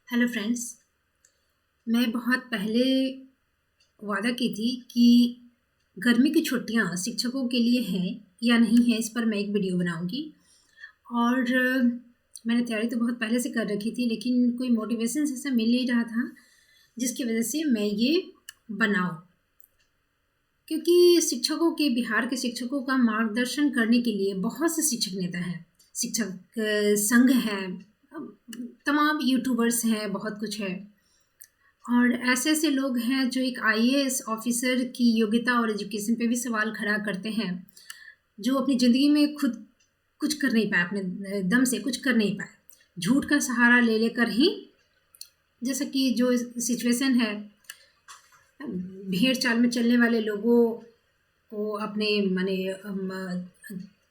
Hello friends. मैं बहुत पहले वादा की थी कि गर्मी की छुट्टियां शिक्षकों के लिए हैं या नहीं है, इस पर मैं एक वीडियो बनाऊंगी। और मैंने तैयारी तो बहुत पहले से कर रखी थी, लेकिन कोई मोटिवेशन ऐसा मिल नहीं रहा था जिसकी वजह से मैं ये बनाऊं। क्योंकि शिक्षकों के बिहार के शिक्षकों का मार्गदर्शन करने के लिए बहुत से शिक्षक नेता हैं, शिक्षक संघ हैं, तमाम यूट्यूबर्स हैं, बहुत कुछ है। और ऐसे ऐसे लोग हैं जो एक आईएएस ऑफिसर की योग्यता और एजुकेशन पे भी सवाल खड़ा करते हैं, जो अपनी ज़िंदगी में खुद कुछ कर नहीं पाए, अपने दम से कुछ कर नहीं पाए, झूठ का सहारा ले लेकर ही, जैसा कि जो सिचुएशन है, भेड़ चाल में चलने वाले लोगों को अपने माने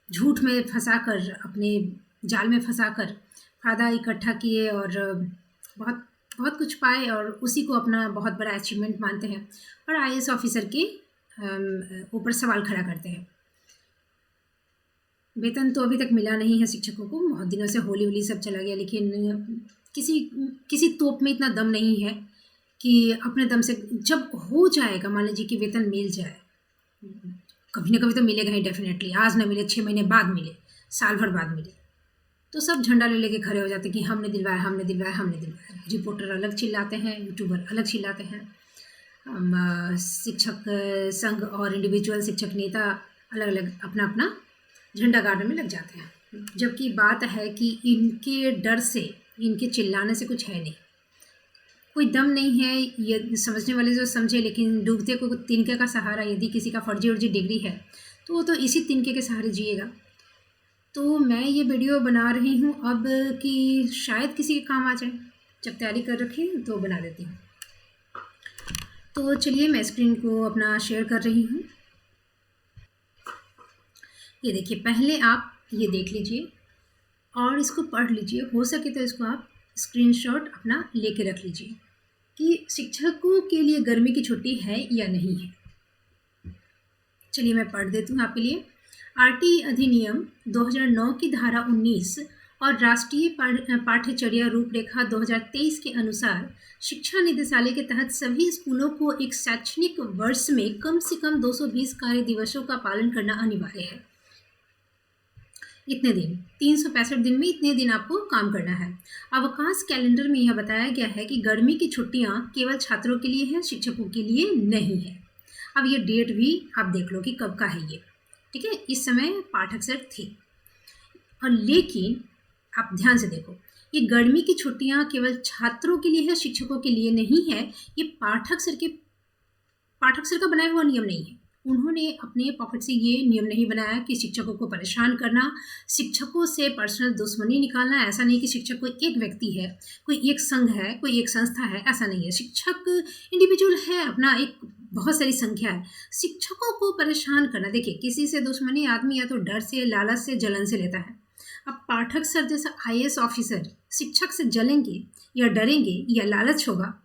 झूठ में फंसाकर, अपने जाल में फंसाकर फ़ायदा इकट्ठा किए और बहुत बहुत कुछ पाए, और उसी को अपना बहुत बड़ा अचीवमेंट मानते हैं और आईएएस ऑफिसर के ऊपर सवाल खड़ा करते हैं। वेतन तो अभी तक मिला नहीं है शिक्षकों को, बहुत दिनों से होली होली सब चला गया, लेकिन किसी किसी तोप में इतना दम नहीं है कि अपने दम से जब हो जाएगा, मान लीजिए कि वेतन मिल जाए, कभी ना कभी तो मिलेगा ही डेफिनेटली, आज ना मिले 6 महीने बाद मिले, साल भर बाद मिले, तो सब झंडा ले लेके खड़े हो जाते कि हमने दिलवाया, हमने दिलवाया, हमने दिलवाया। रिपोर्टर अलग चिल्लाते हैं, यूट्यूबर अलग चिल्लाते हैं, शिक्षक संघ और इंडिविजुअल शिक्षक नेता अलग अलग अपना अपना झंडा गाड़ने में लग जाते हैं। जबकि बात है कि इनके डर से, इनके चिल्लाने से कुछ है नहीं, कोई दम नहीं है। ये समझने वाले जो समझे, लेकिन डूबते को तिनके का सहारा, यदि किसी का फर्जी उर्जी डिग्री है तो वो तो इसी तिनके के सहारे जिएगा। तो मैं ये वीडियो बना रही हूँ अब कि शायद किसी के काम आ जाए, जब तैयारी कर रखी तो बना देती हूँ। तो चलिए मैं स्क्रीन को अपना शेयर कर रही हूँ। ये देखिए, पहले आप ये देख लीजिए और इसको पढ़ लीजिए, हो सके तो इसको आप स्क्रीनशॉट अपना लेके रख लीजिए कि शिक्षकों के लिए गर्मी की छुट्टी है या नहीं है। चलिए मैं पढ़ देती हूँ आपके लिए। आरटी अधिनियम 2009 की धारा 19 और राष्ट्रीय पाठ्यचर्या रूपरेखा 2023 के अनुसार शिक्षा निदेशालय के तहत सभी स्कूलों को एक शैक्षणिक वर्ष में कम से कम 220 कार्य दिवसों का पालन करना अनिवार्य है। इतने दिन, 365 दिन में इतने दिन आपको काम करना है। अवकाश कैलेंडर में यह बताया गया है कि गर्मी की छुट्टियां केवल छात्रों के लिए है, शिक्षकों के लिए नहीं है। अब ये डेट भी आप देख लो कि कब का है ये, ठीक है। इस समय पाठक सर थे, और लेकिन आप ध्यान से देखो, ये गर्मी की छुट्टियां केवल छात्रों के लिए है, शिक्षकों के लिए नहीं है। ये पाठक सर का बनाया हुआ नियम नहीं है। उन्होंने अपने पॉकेट से ये नियम नहीं बनाया कि शिक्षकों को परेशान करना, शिक्षकों से पर्सनल दुश्मनी निकालना। ऐसा नहीं कि शिक्षक कोई एक व्यक्ति है, कोई एक संघ है, कोई एक संस्था है, ऐसा नहीं है। शिक्षक इंडिविजुअल है, अपना एक बहुत सारी संख्या है। शिक्षकों को परेशान करना, देखिए किसी से दुश्मनी आदमी या तो डर से, लालच से, जलन से लेता है। अब पाठक सर जैसा आईएएस ऑफिसर शिक्षक से जलेंगे या डरेंगे या लालच होगा?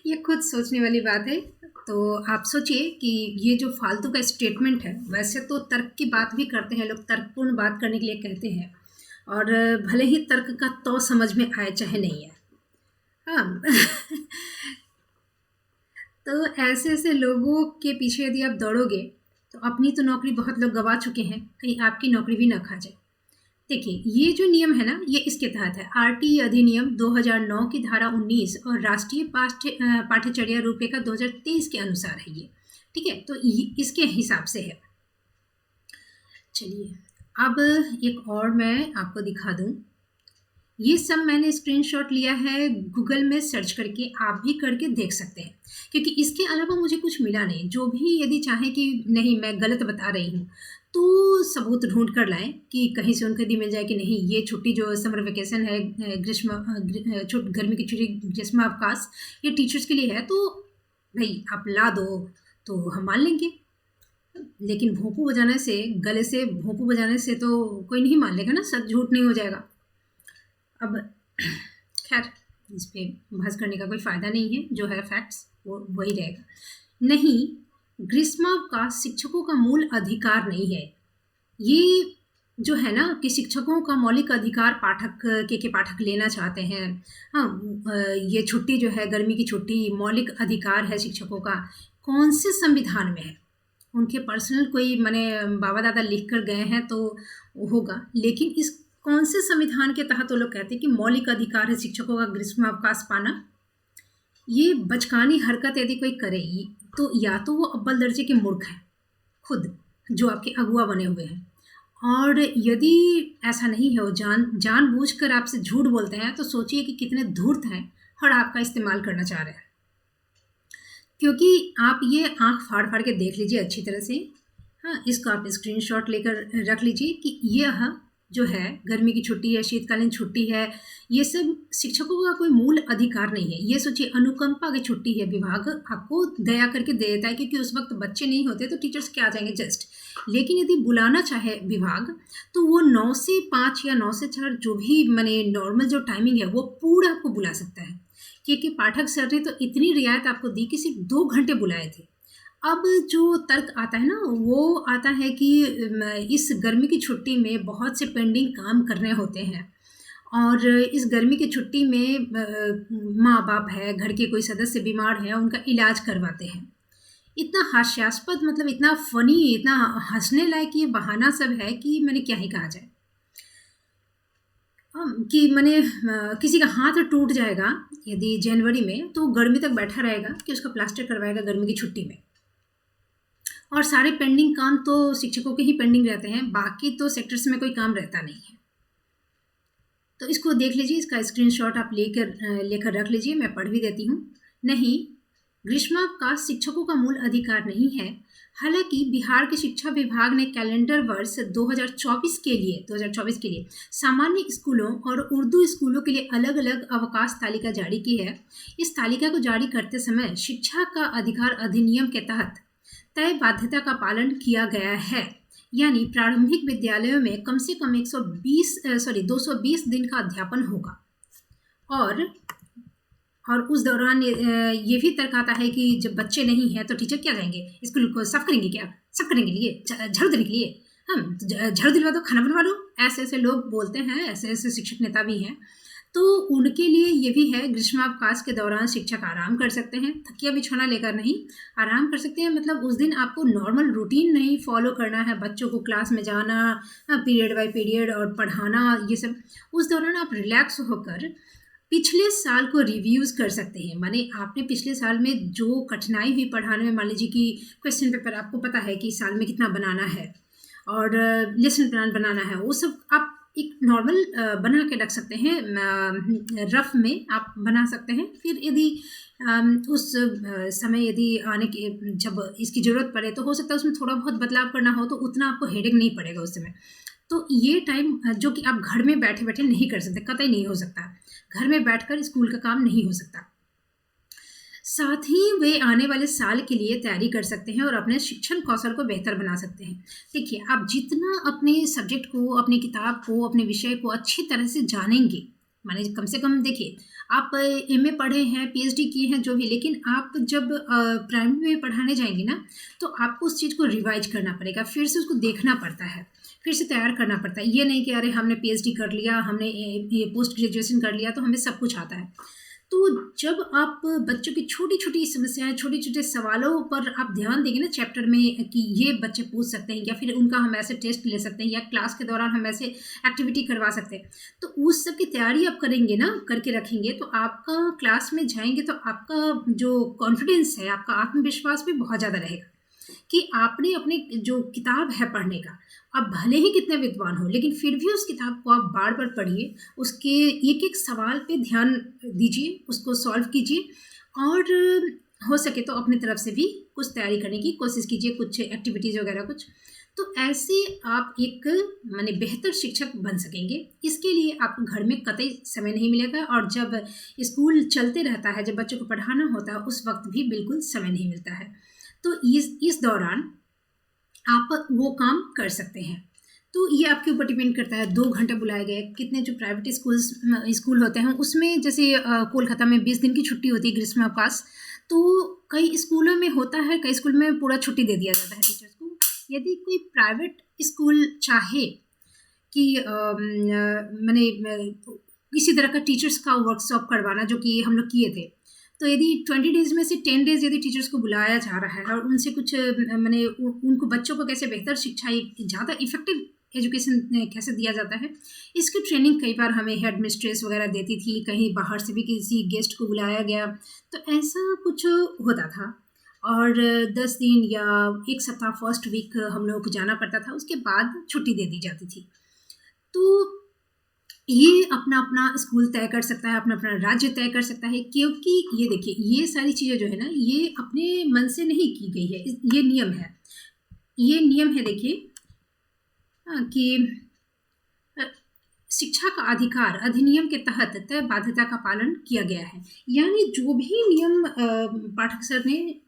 ये खुद सोचने वाली बात है। तो आप सोचिए कि ये जो फालतू का स्टेटमेंट है, वैसे तो तर्क की बात भी करते हैं लोग, तर्कपूर्ण बात करने के लिए कहते हैं, और भले ही तर्क का तो समझ में आए चाहे नहीं है, हाँ। तो ऐसे ऐसे लोगों के पीछे यदि आप दौड़ोगे तो अपनी तो नौकरी बहुत लोग गवा चुके हैं, कहीं आपकी नौकरी भी ना खा जाए। देखिए ये जो नियम है ना, ये इसके तहत है। आरटी अधिनियम 2009 की धारा 19 और राष्ट्रीय पाठ्यचर्या रूपरेखा 2023 के अनुसार है ये, ठीक है। तो इसके हिसाब से है। चलिए अब एक और मैं आपको दिखा दूं। ये सब मैंने स्क्रीनशॉट लिया है गूगल में सर्च करके, आप भी करके देख सकते हैं, क्योंकि इसके अलावा मुझे कुछ मिला नहीं। जो भी यदि चाहें कि नहीं मैं गलत बता रही हूँ तो सबूत ढूंढ कर लाएं कि कहीं से उनको यदि मिल जाए कि नहीं ये छुट्टी जो समर वेकेशन है, गर्मी की छुट्टी, ग्रीष्म अवकाश, ये टीचर्स के लिए है, तो भाई आप ला दो तो हम मान लेंगे। लेकिन भोंपू बजाने से, गले से भोंपू बजाने से तो कोई नहीं मान लेगा ना, सच झूठ नहीं हो जाएगा। अब खैर इस पर बहस करने का कोई फ़ायदा नहीं है, जो है फैक्ट्स वो वही रहेगा। नहीं, ग्रीष्मावकाश शिक्षकों का मूल अधिकार नहीं है। ये जो है ना कि शिक्षकों का मौलिक अधिकार पाठक के पाठक लेना चाहते हैं। हाँ, ये छुट्टी जो है, गर्मी की छुट्टी मौलिक अधिकार है शिक्षकों का, कौन से संविधान में है? उनके पर्सनल कोई माने बाबा दादा लिख कर गए हैं तो होगा, लेकिन इस कौन से संविधान के तहत वो लोग कहते हैं कि मौलिक अधिकार है शिक्षकों का ग्रीष्मावकाश पाना? ये बचकानी हरकत यदि कोई करे तो या तो वो अव्वल दर्जे के मूर्ख हैं खुद, जो आपके अगुआ बने हुए हैं, और यदि ऐसा नहीं है, वो जानबूझकर आपसे झूठ बोलते हैं, तो सोचिए कि कितने धूर्त हैं और आपका इस्तेमाल करना चाह रहे हैं। क्योंकि आप ये आंख फाड़ फाड़ के देख लीजिए अच्छी तरह से। हाँ, इसको आप स्क्रीनशॉट लेकर रख लीजिए कि यह जो है गर्मी की छुट्टी है, शीतकालीन छुट्टी है, ये सब शिक्षकों का कोई मूल अधिकार नहीं है। ये सोचिए, अनुकंपा की छुट्टी है, विभाग आपको दया करके दे देता है, क्योंकि उस वक्त बच्चे नहीं होते तो टीचर्स क्या आ जाएंगे जस्ट। लेकिन यदि बुलाना चाहे विभाग तो वो 9 से 5 या 9 से 4 जो भी माने नॉर्मल जो टाइमिंग है वो पूरा आपको बुला सकता है। क्योंकि पाठक सर ने तो इतनी रियायत आपको दी कि सिर्फ 2 घंटे बुलाए थे। अब जो तर्क आता है ना, वो आता है कि इस गर्मी की छुट्टी में बहुत से पेंडिंग काम करने होते हैं, और इस गर्मी की छुट्टी में माँ बाप है, घर के कोई सदस्य बीमार है, उनका इलाज करवाते हैं। इतना हास्यास्पद, मतलब इतना फ़नी, इतना हँसने लायक ये बहाना सब है कि मैंने क्या ही कहा जाए। कि मैंने किसी का हाथ टूट जाएगा यदि जनवरी में, तो गर्मी तक बैठा रहेगा कि उसका प्लास्टर करवाएगा गर्मी की छुट्टी में। और सारे पेंडिंग काम तो शिक्षकों के ही पेंडिंग रहते हैं, बाकी तो सेक्टर्स में कोई काम रहता नहीं है। तो इसको देख लीजिए, इसका स्क्रीनशॉट आप लेकर रख लीजिए, मैं पढ़ भी देती हूँ। नहीं, ग्रीष्मावकाश शिक्षकों का मूल अधिकार नहीं है। हालांकि बिहार के शिक्षा विभाग ने कैलेंडर वर्ष 2024 के लिए सामान्य स्कूलों और उर्दू स्कूलों के लिए अलग अलग अवकाश तालिका जारी की है। इस तालिका को जारी करते समय शिक्षा का अधिकार अधिनियम के तहत तय बाध्यता का पालन किया गया है, यानी प्रारंभिक विद्यालयों में कम से कम 220 दिन का अध्यापन होगा। और उस दौरान ये भी तर्क आता है कि जब बच्चे नहीं हैं तो टीचर क्या जाएंगे स्कूल को साफ करेंगे, क्या साफ करने के लिए, झाड़ू देने के लिए? हम झाड़ू दिलवा दो, खाना बनवा दो, ऐसे ऐसे लोग बोलते हैं, ऐसे ऐसे शिक्षक नेता भी हैं। तो उनके लिए ये भी है, ग्रीष्मावकाश के दौरान शिक्षक आराम कर सकते हैं, तकिया बिछौना लेकर नहीं, आराम कर सकते हैं। मतलब उस दिन आपको नॉर्मल रूटीन नहीं फॉलो करना है, बच्चों को क्लास में जाना, पीरियड बाय पीरियड और पढ़ाना, ये सब। उस दौरान आप रिलैक्स होकर पिछले साल को रिव्यूज़ कर सकते हैं। माने आपने पिछले साल में जो कठिनाई हुई पढ़ाने में, मान लीजिए कि क्वेश्चन पेपर आपको पता है कि साल में कितना बनाना है और लेसन प्लान बनाना है, वो सब आप एक नॉर्मल बना के रख सकते हैं, रफ में आप बना सकते हैं। फिर यदि उस समय यदि आने की जब इसकी ज़रूरत पड़े तो हो सकता है उसमें थोड़ा बहुत बदलाव करना हो, तो उतना आपको हेडेक नहीं पड़ेगा उस समय। तो ये टाइम जो कि आप घर में बैठे बैठे नहीं कर सकते, कतई नहीं हो सकता, घर में बैठकर स्कूल का काम नहीं हो सकता। साथ ही वे आने वाले साल के लिए तैयारी कर सकते हैं और अपने शिक्षण कौशल को बेहतर बना सकते हैं। देखिए, आप जितना अपने सब्जेक्ट को, अपनी किताब को, अपने विषय को अच्छी तरह से जानेंगे, माने कम से कम देखिए, आप एमए पढ़े हैं, पीएचडी किए हैं, जो भी, लेकिन आप जब प्राइमरी में पढ़ाने जाएंगे ना, तो आपको उस चीज़ को रिवाइज करना पड़ेगा, फिर से उसको देखना पड़ता है, फिर से तैयार करना पड़ता है। ये नहीं कि अरे हमने पीएचडी कर लिया, हमने ये पोस्ट ग्रेजुएशन कर लिया तो हमें सब कुछ आता है। तो जब आप बच्चों की छोटी छोटी समस्याएं, छोटे छोटे सवालों पर आप ध्यान देंगे ना चैप्टर में, कि ये बच्चे पूछ सकते हैं, या फिर उनका हम ऐसे टेस्ट ले सकते हैं, या क्लास के दौरान हम ऐसे एक्टिविटी करवा सकते हैं, तो उस सब की तैयारी आप करेंगे ना, करके रखेंगे, तो आपका क्लास में जाएंगे तो आपका जो कॉन्फिडेंस है, आपका आत्मविश्वास भी बहुत ज़्यादा रहेगा कि आपने अपने जो किताब है पढ़ने का, आप भले ही कितने विद्वान हो, लेकिन फिर भी उस किताब को आप बार बार पढ़िए, उसके एक एक सवाल पे ध्यान दीजिए, उसको सॉल्व कीजिए, और हो सके तो अपनी तरफ से भी कुछ तैयारी करने की कोशिश कीजिए, कुछ एक्टिविटीज़ वगैरह कुछ। तो ऐसे आप एक माने बेहतर शिक्षक बन सकेंगे। इसके लिए आपको घर में कतई समय नहीं मिलेगा, और जब स्कूल चलते रहता है, जब बच्चों को पढ़ाना होता है, उस वक्त भी बिल्कुल समय नहीं मिलता है। तो इस दौरान आप वो काम कर सकते हैं। तो ये आपके ऊपर डिपेंड करता है। 2 घंटे बुलाए गए, कितने जो प्राइवेट स्कूल होते हैं उसमें, जैसे कोलकाता में 20 दिन की छुट्टी होती है ग्रीष्मावकाश, तो कई स्कूलों में होता है, कई स्कूल में पूरा छुट्टी दे दिया जाता है टीचर्स को। यदि कोई प्राइवेट स्कूल चाहे कि मैंने किसी तरह का टीचर्स का वर्कशॉप करवाना, जो कि हम लोग किए थे। तो यदि 20 डेज़ में से 10 डेज़ यदि टीचर्स को बुलाया जा रहा है और उनसे कुछ मैंने उनको बच्चों को कैसे बेहतर शिक्षा, एक ज़्यादा इफ़ेक्टिव एजुकेशन कैसे दिया जाता है, इसकी ट्रेनिंग कई बार हमें हेड मिस्ट्रेस वगैरह देती थी, कहीं बाहर से भी किसी गेस्ट को बुलाया गया, तो ऐसा कुछ होता था। और 10 दिन या 1 सप्ताह फर्स्ट वीक हम लोगों को जाना पड़ता था, उसके बाद छुट्टी दे दी जाती थी। तो ये अपना-अपना स्कूल तय कर सकता है, अपना-अपना राज्य तय कर सकता है, क्योंकि ये देखिए, ये सारी चीज़ें जो है ना, ये अपने मन से नहीं की गई है, ये नियम है। ये नियम है, देखिए कि अ, शिक्षा का अधिकार अधिनियम के तहत तय बाध्यता का पालन किया गया है। यानी जो भी नियम पाठक सर ने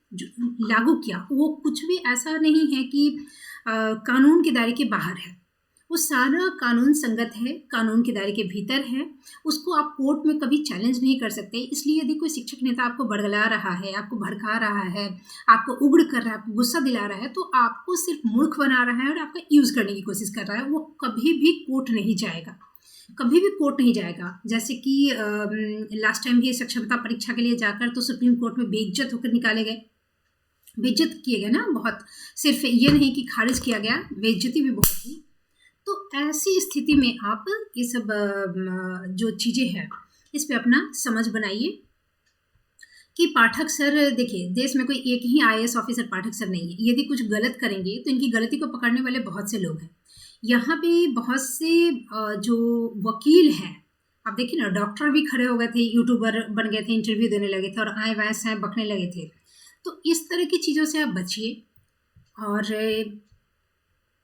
लागू किया, वो कुछ भी ऐसा नहीं है कि कानून के दायरे के बाहर है। वो सारा कानून संगत है, कानून के दायरे के भीतर है। उसको आप कोर्ट में कभी चैलेंज नहीं कर सकते। इसलिए यदि कोई शिक्षक नेता आपको बरगला रहा है, आपको भड़का रहा है, आपको उग्र कर रहा है, आपको गुस्सा दिला रहा है, तो आपको सिर्फ मूर्ख बना रहा है और आपका यूज़ करने की कोशिश कर रहा है। वो कभी भी कोर्ट नहीं जाएगा, कभी भी कोर्ट नहीं जाएगा। जैसे कि लास्ट टाइम भी सक्षमता परीक्षा के लिए जाकर तो सुप्रीम कोर्ट में बेइज्जत होकर निकाले गए, बेइज्जत किए गए ना बहुत। सिर्फ ये नहीं कि खारिज किया गया, बेइज्जती भी बहुत हुई। तो ऐसी स्थिति में आप ये सब जो चीज़ें हैं, इस पे अपना समझ बनाइए कि पाठक सर, देखिए, देश में कोई एक ही आईएएस ऑफिसर पाठक सर नहीं है। यदि कुछ गलत करेंगे तो इनकी गलती को पकड़ने वाले बहुत से लोग हैं। यहाँ पे बहुत से जो वकील हैं, आप देखिए ना, डॉक्टर भी खड़े हो गए थे, यूट्यूबर बन गए थे, इंटरव्यू देने लगे थे और आए बाएँ साएँ बकने लगे थे। तो इस तरह की चीज़ों से आप बचिए। और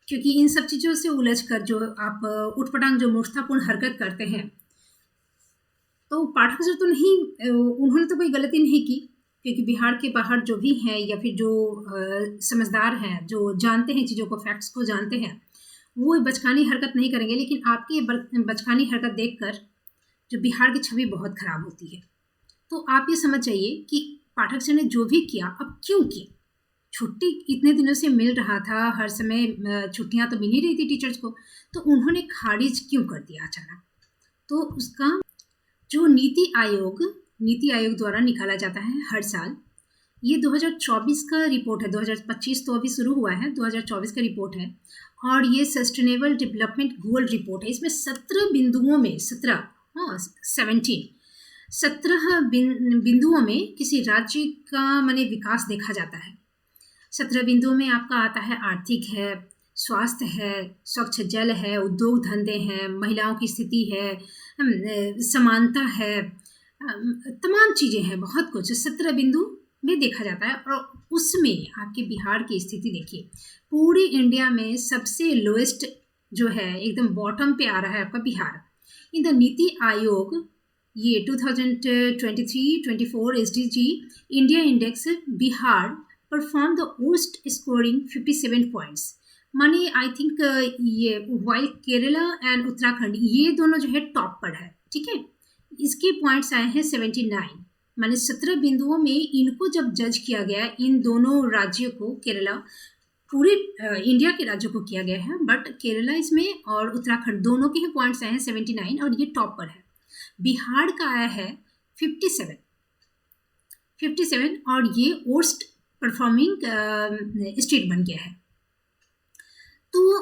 क्योंकि इन सब चीज़ों से उलझकर जो आप उटपटांग जो मूर्खतापूर्ण हरकत करते हैं, तो पाठक सर तो नहीं, उन्होंने तो कोई गलती नहीं की, क्योंकि बिहार के बाहर जो भी हैं या फिर जो समझदार हैं, जो जानते हैं चीज़ों को, फैक्ट्स को जानते हैं, वो बचकानी हरकत नहीं करेंगे। लेकिन आपकी ये बचकानी हरकत देखकर जो बिहार की छवि बहुत खराब होती है। तो आप ये समझ जाइए कि पाठक सर ने जो भी किया, अब क्यों किया? छुट्टी इतने दिनों से मिल रहा था, हर समय छुट्टियाँ तो मिल ही रही थी टीचर्स को, तो उन्होंने खारिज क्यों कर दिया अचानक? तो उसका जो नीति आयोग द्वारा निकाला जाता है हर साल, ये 2024 का रिपोर्ट है। 2025 तो अभी शुरू हुआ है, 2024 का रिपोर्ट है। और ये सस्टेनेबल डेवलपमेंट गोल रिपोर्ट है। इसमें 17 बिंदुओं में 17 बिंदुओं में किसी राज्य का माने विकास देखा जाता है। 17 बिंदुओं में आपका आता है आर्थिक है, स्वास्थ्य है, स्वच्छ जल है, उद्योग धंधे हैं, महिलाओं की स्थिति है, समानता है, तमाम चीज़ें हैं, बहुत कुछ 17 बिंदु में देखा जाता है। और उसमें आपके बिहार की स्थिति देखिए, पूरे इंडिया में सबसे लोएस्ट जो है, एकदम बॉटम पे आ रहा है आपका बिहार। इन द नीति आयोग ये 2023-24 SDG India index, Bihar perform the worst scoring 57 points. माने आई थिंक ये वाइल केरला एंड उत्तराखंड, ये दोनों जो है टॉप पर है, ठीक है। इसके पॉइंट्स आए हैं 79। माने 17 बिंदुओं में इनको जब जज किया गया, इन दोनों राज्यों को, केरला, पूरे इंडिया के राज्यों को किया गया है, बट केरला इसमें और उत्तराखंड दोनों के ही पॉइंट्स आए हैं 79 और ये टॉप पर है। बिहार का आया है 57 और ये वर्स्ट परफॉर्मिंग स्टेट बन गया है। तो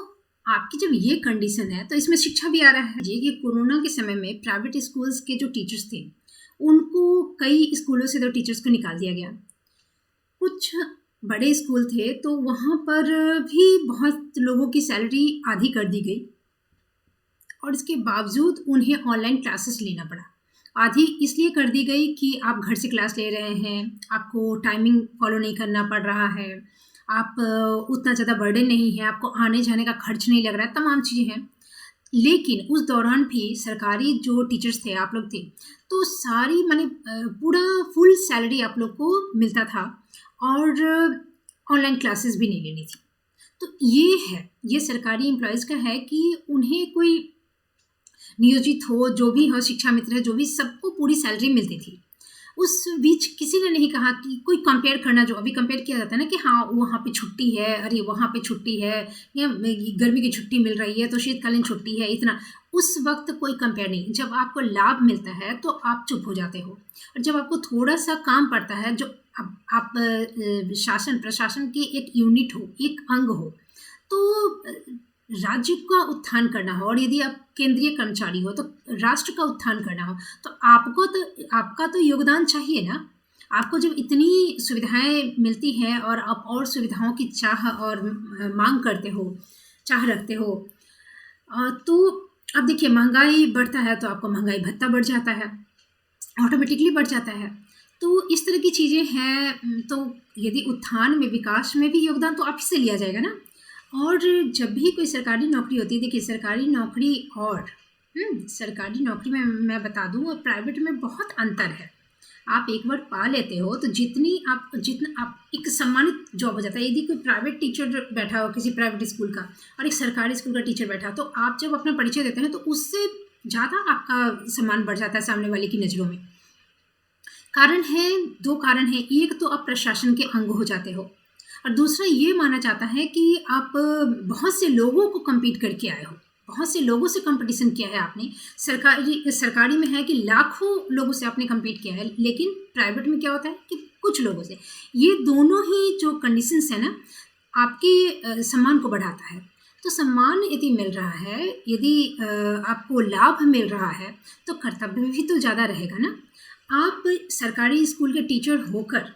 आपकी जब ये कंडीशन है, तो इसमें शिक्षा भी आ रहा है कि कोरोना के समय में प्राइवेट स्कूल्स के जो टीचर्स थे, उनको कई स्कूलों से तो टीचर्स को निकाल दिया गया। कुछ बड़े स्कूल थे तो वहाँ पर भी बहुत लोगों की सैलरी आधी कर दी गई और इसके बावजूद उन्हें ऑनलाइन क्लासेस लेना पड़ा। आधी इसलिए कर दी गई कि आप घर से क्लास ले रहे हैं, आपको टाइमिंग फॉलो नहीं करना पड़ रहा है, आप उतना ज़्यादा बर्डन नहीं है, आपको आने जाने का खर्च नहीं लग रहा है, तमाम चीज़ें हैं। लेकिन उस दौरान भी सरकारी जो टीचर्स थे, आप लोग थे, तो सारी माने पूरा फुल सैलरी आप लोग को मिलता था और ऑनलाइन क्लासेस भी नहीं लेनी थी। तो ये है, ये सरकारी एम्प्लॉयज़ का है कि उन्हें कोई नियोजित हो, जो भी हो, शिक्षा मित्र है, जो भी, सबको पूरी सैलरी मिलती थी। उस बीच किसी ने नहीं कहा कि कोई कंपेयर करना, जो अभी कंपेयर किया जाता है ना कि हाँ वहाँ पे छुट्टी है, अरे वहाँ पे छुट्टी है, या गर्मी की छुट्टी मिल रही है तो शीतकालीन छुट्टी है, इतना उस वक्त कोई कंपेयर नहीं। जब आपको लाभ मिलता है तो आप चुप हो जाते हो, और जब आपको थोड़ा सा काम पड़ता है, जो आप शासन प्रशासन की एक यूनिट हो, एक अंग हो, तो राज्य का उत्थान करना हो, और यदि आप केंद्रीय कर्मचारी हो तो राष्ट्र का उत्थान करना हो, तो आपका तो योगदान चाहिए ना। आपको जब इतनी सुविधाएं मिलती हैं और आप और सुविधाओं की चाह और मांग करते हो, चाह रखते हो, तो अब देखिए महंगाई बढ़ता है तो आपका महंगाई भत्ता बढ़ जाता है, ऑटोमेटिकली बढ़ जाता है। तो इस तरह की चीज़ें हैं। तो यदि उत्थान में, विकास में भी योगदान तो आप ही से लिया जाएगा ना। और जब भी कोई सरकारी नौकरी होती है, देखिए सरकारी नौकरी और सरकारी नौकरी में मैं बता दूं और प्राइवेट में बहुत अंतर है। आप एक बार पा लेते हो तो जितना आप एक सम्मानित जॉब हो जाता है। यदि कोई प्राइवेट टीचर बैठा हो किसी प्राइवेट स्कूल का और एक सरकारी स्कूल का टीचर बैठा, तो आप जब अपना परिचय देते हैं तो उससे ज़्यादा आपका सम्मान बढ़ जाता है सामने वाले की नज़रों में। कारण है, दो कारण है। एक तो आप प्रशासन के अंग हो जाते हो, और दूसरा ये माना जाता है कि आप बहुत से लोगों को कम्पीट करके आए हो, बहुत से लोगों से कंपटीशन किया है आपने। सरकारी में है कि लाखों लोगों से आपने कम्पीट किया है, लेकिन प्राइवेट में क्या होता है कि कुछ लोगों से। ये दोनों ही जो कंडीशंस है ना, आपके सम्मान को बढ़ाता है। तो सम्मान यदि मिल रहा है, यदि आपको लाभ मिल रहा है, तो कर्तव्य भी तो ज़्यादा रहेगा ना। आप सरकारी स्कूल के टीचर होकर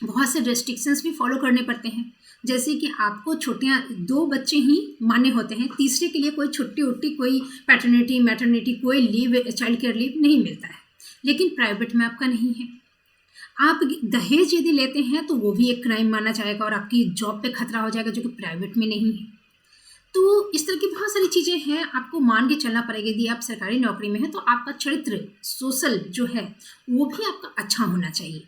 बहुत से रेस्ट्रिक्शंस भी फॉलो करने पड़ते हैं, जैसे कि आपको छुट्टियां 2 बच्चे ही मान्य होते हैं, तीसरे के लिए कोई छुट्टी उट्टी, कोई पैटर्निटी मैटरनिटी, कोई लीव, चाइल्ड केयर लीव नहीं मिलता है। लेकिन प्राइवेट में आपका नहीं है। आप दहेज यदि लेते हैं तो वो भी एक क्राइम माना जाएगा और आपकी जॉब पे खतरा हो जाएगा, जो कि प्राइवेट में नहीं है। तो इस तरह की बहुत सारी चीज़ें हैं, आपको मान के चलना पड़ेगा। यदि आप सरकारी नौकरी में हैं तो आपका चरित्र, सोशल जो है वो भी आपका अच्छा होना चाहिए।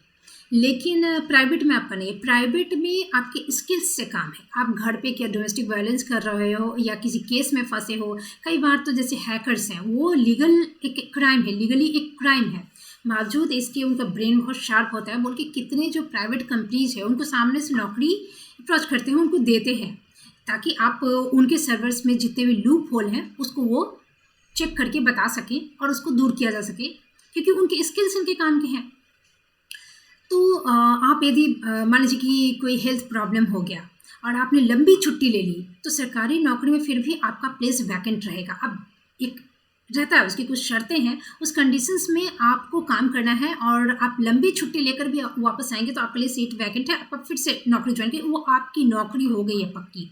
लेकिन प्राइवेट में आपका नहीं है। प्राइवेट में आपके स्किल्स से काम है। आप घर पे क्या डोमेस्टिक वायलेंस कर रहे हो या किसी केस में फंसे हो, कई बार तो जैसे हैकर्स हैं, वो लीगल एक क्राइम है, लीगली एक क्राइम है, बावजूद इसके उनका ब्रेन बहुत शार्प होता है। बोल के कितने जो प्राइवेट कंपनीज है उनको सामने से नौकरी अप्रोच करते हैं, उनको देते हैं, ताकि आप उनके सर्वर्स में जितने भी लूप होल हैं उसको वो चेक करके बता सकें और उसको दूर किया जा सके, क्योंकि उनके स्किल्स उनके काम के हैं। तो आप यदि मान लीजिए कि कोई हेल्थ प्रॉब्लम हो गया और आपने लंबी छुट्टी ले ली, तो सरकारी नौकरी में फिर भी आपका प्लेस वैकेंट रहेगा। अब एक रहता है, उसकी कुछ शर्तें हैं, उस कंडीशंस में आपको काम करना है, और आप लंबी छुट्टी लेकर भी वापस आएंगे तो आपके लिए सीट वैकेंट है, आप फिर से नौकरी ज्वाइन करें, वो आपकी नौकरी हो गई है पक्की।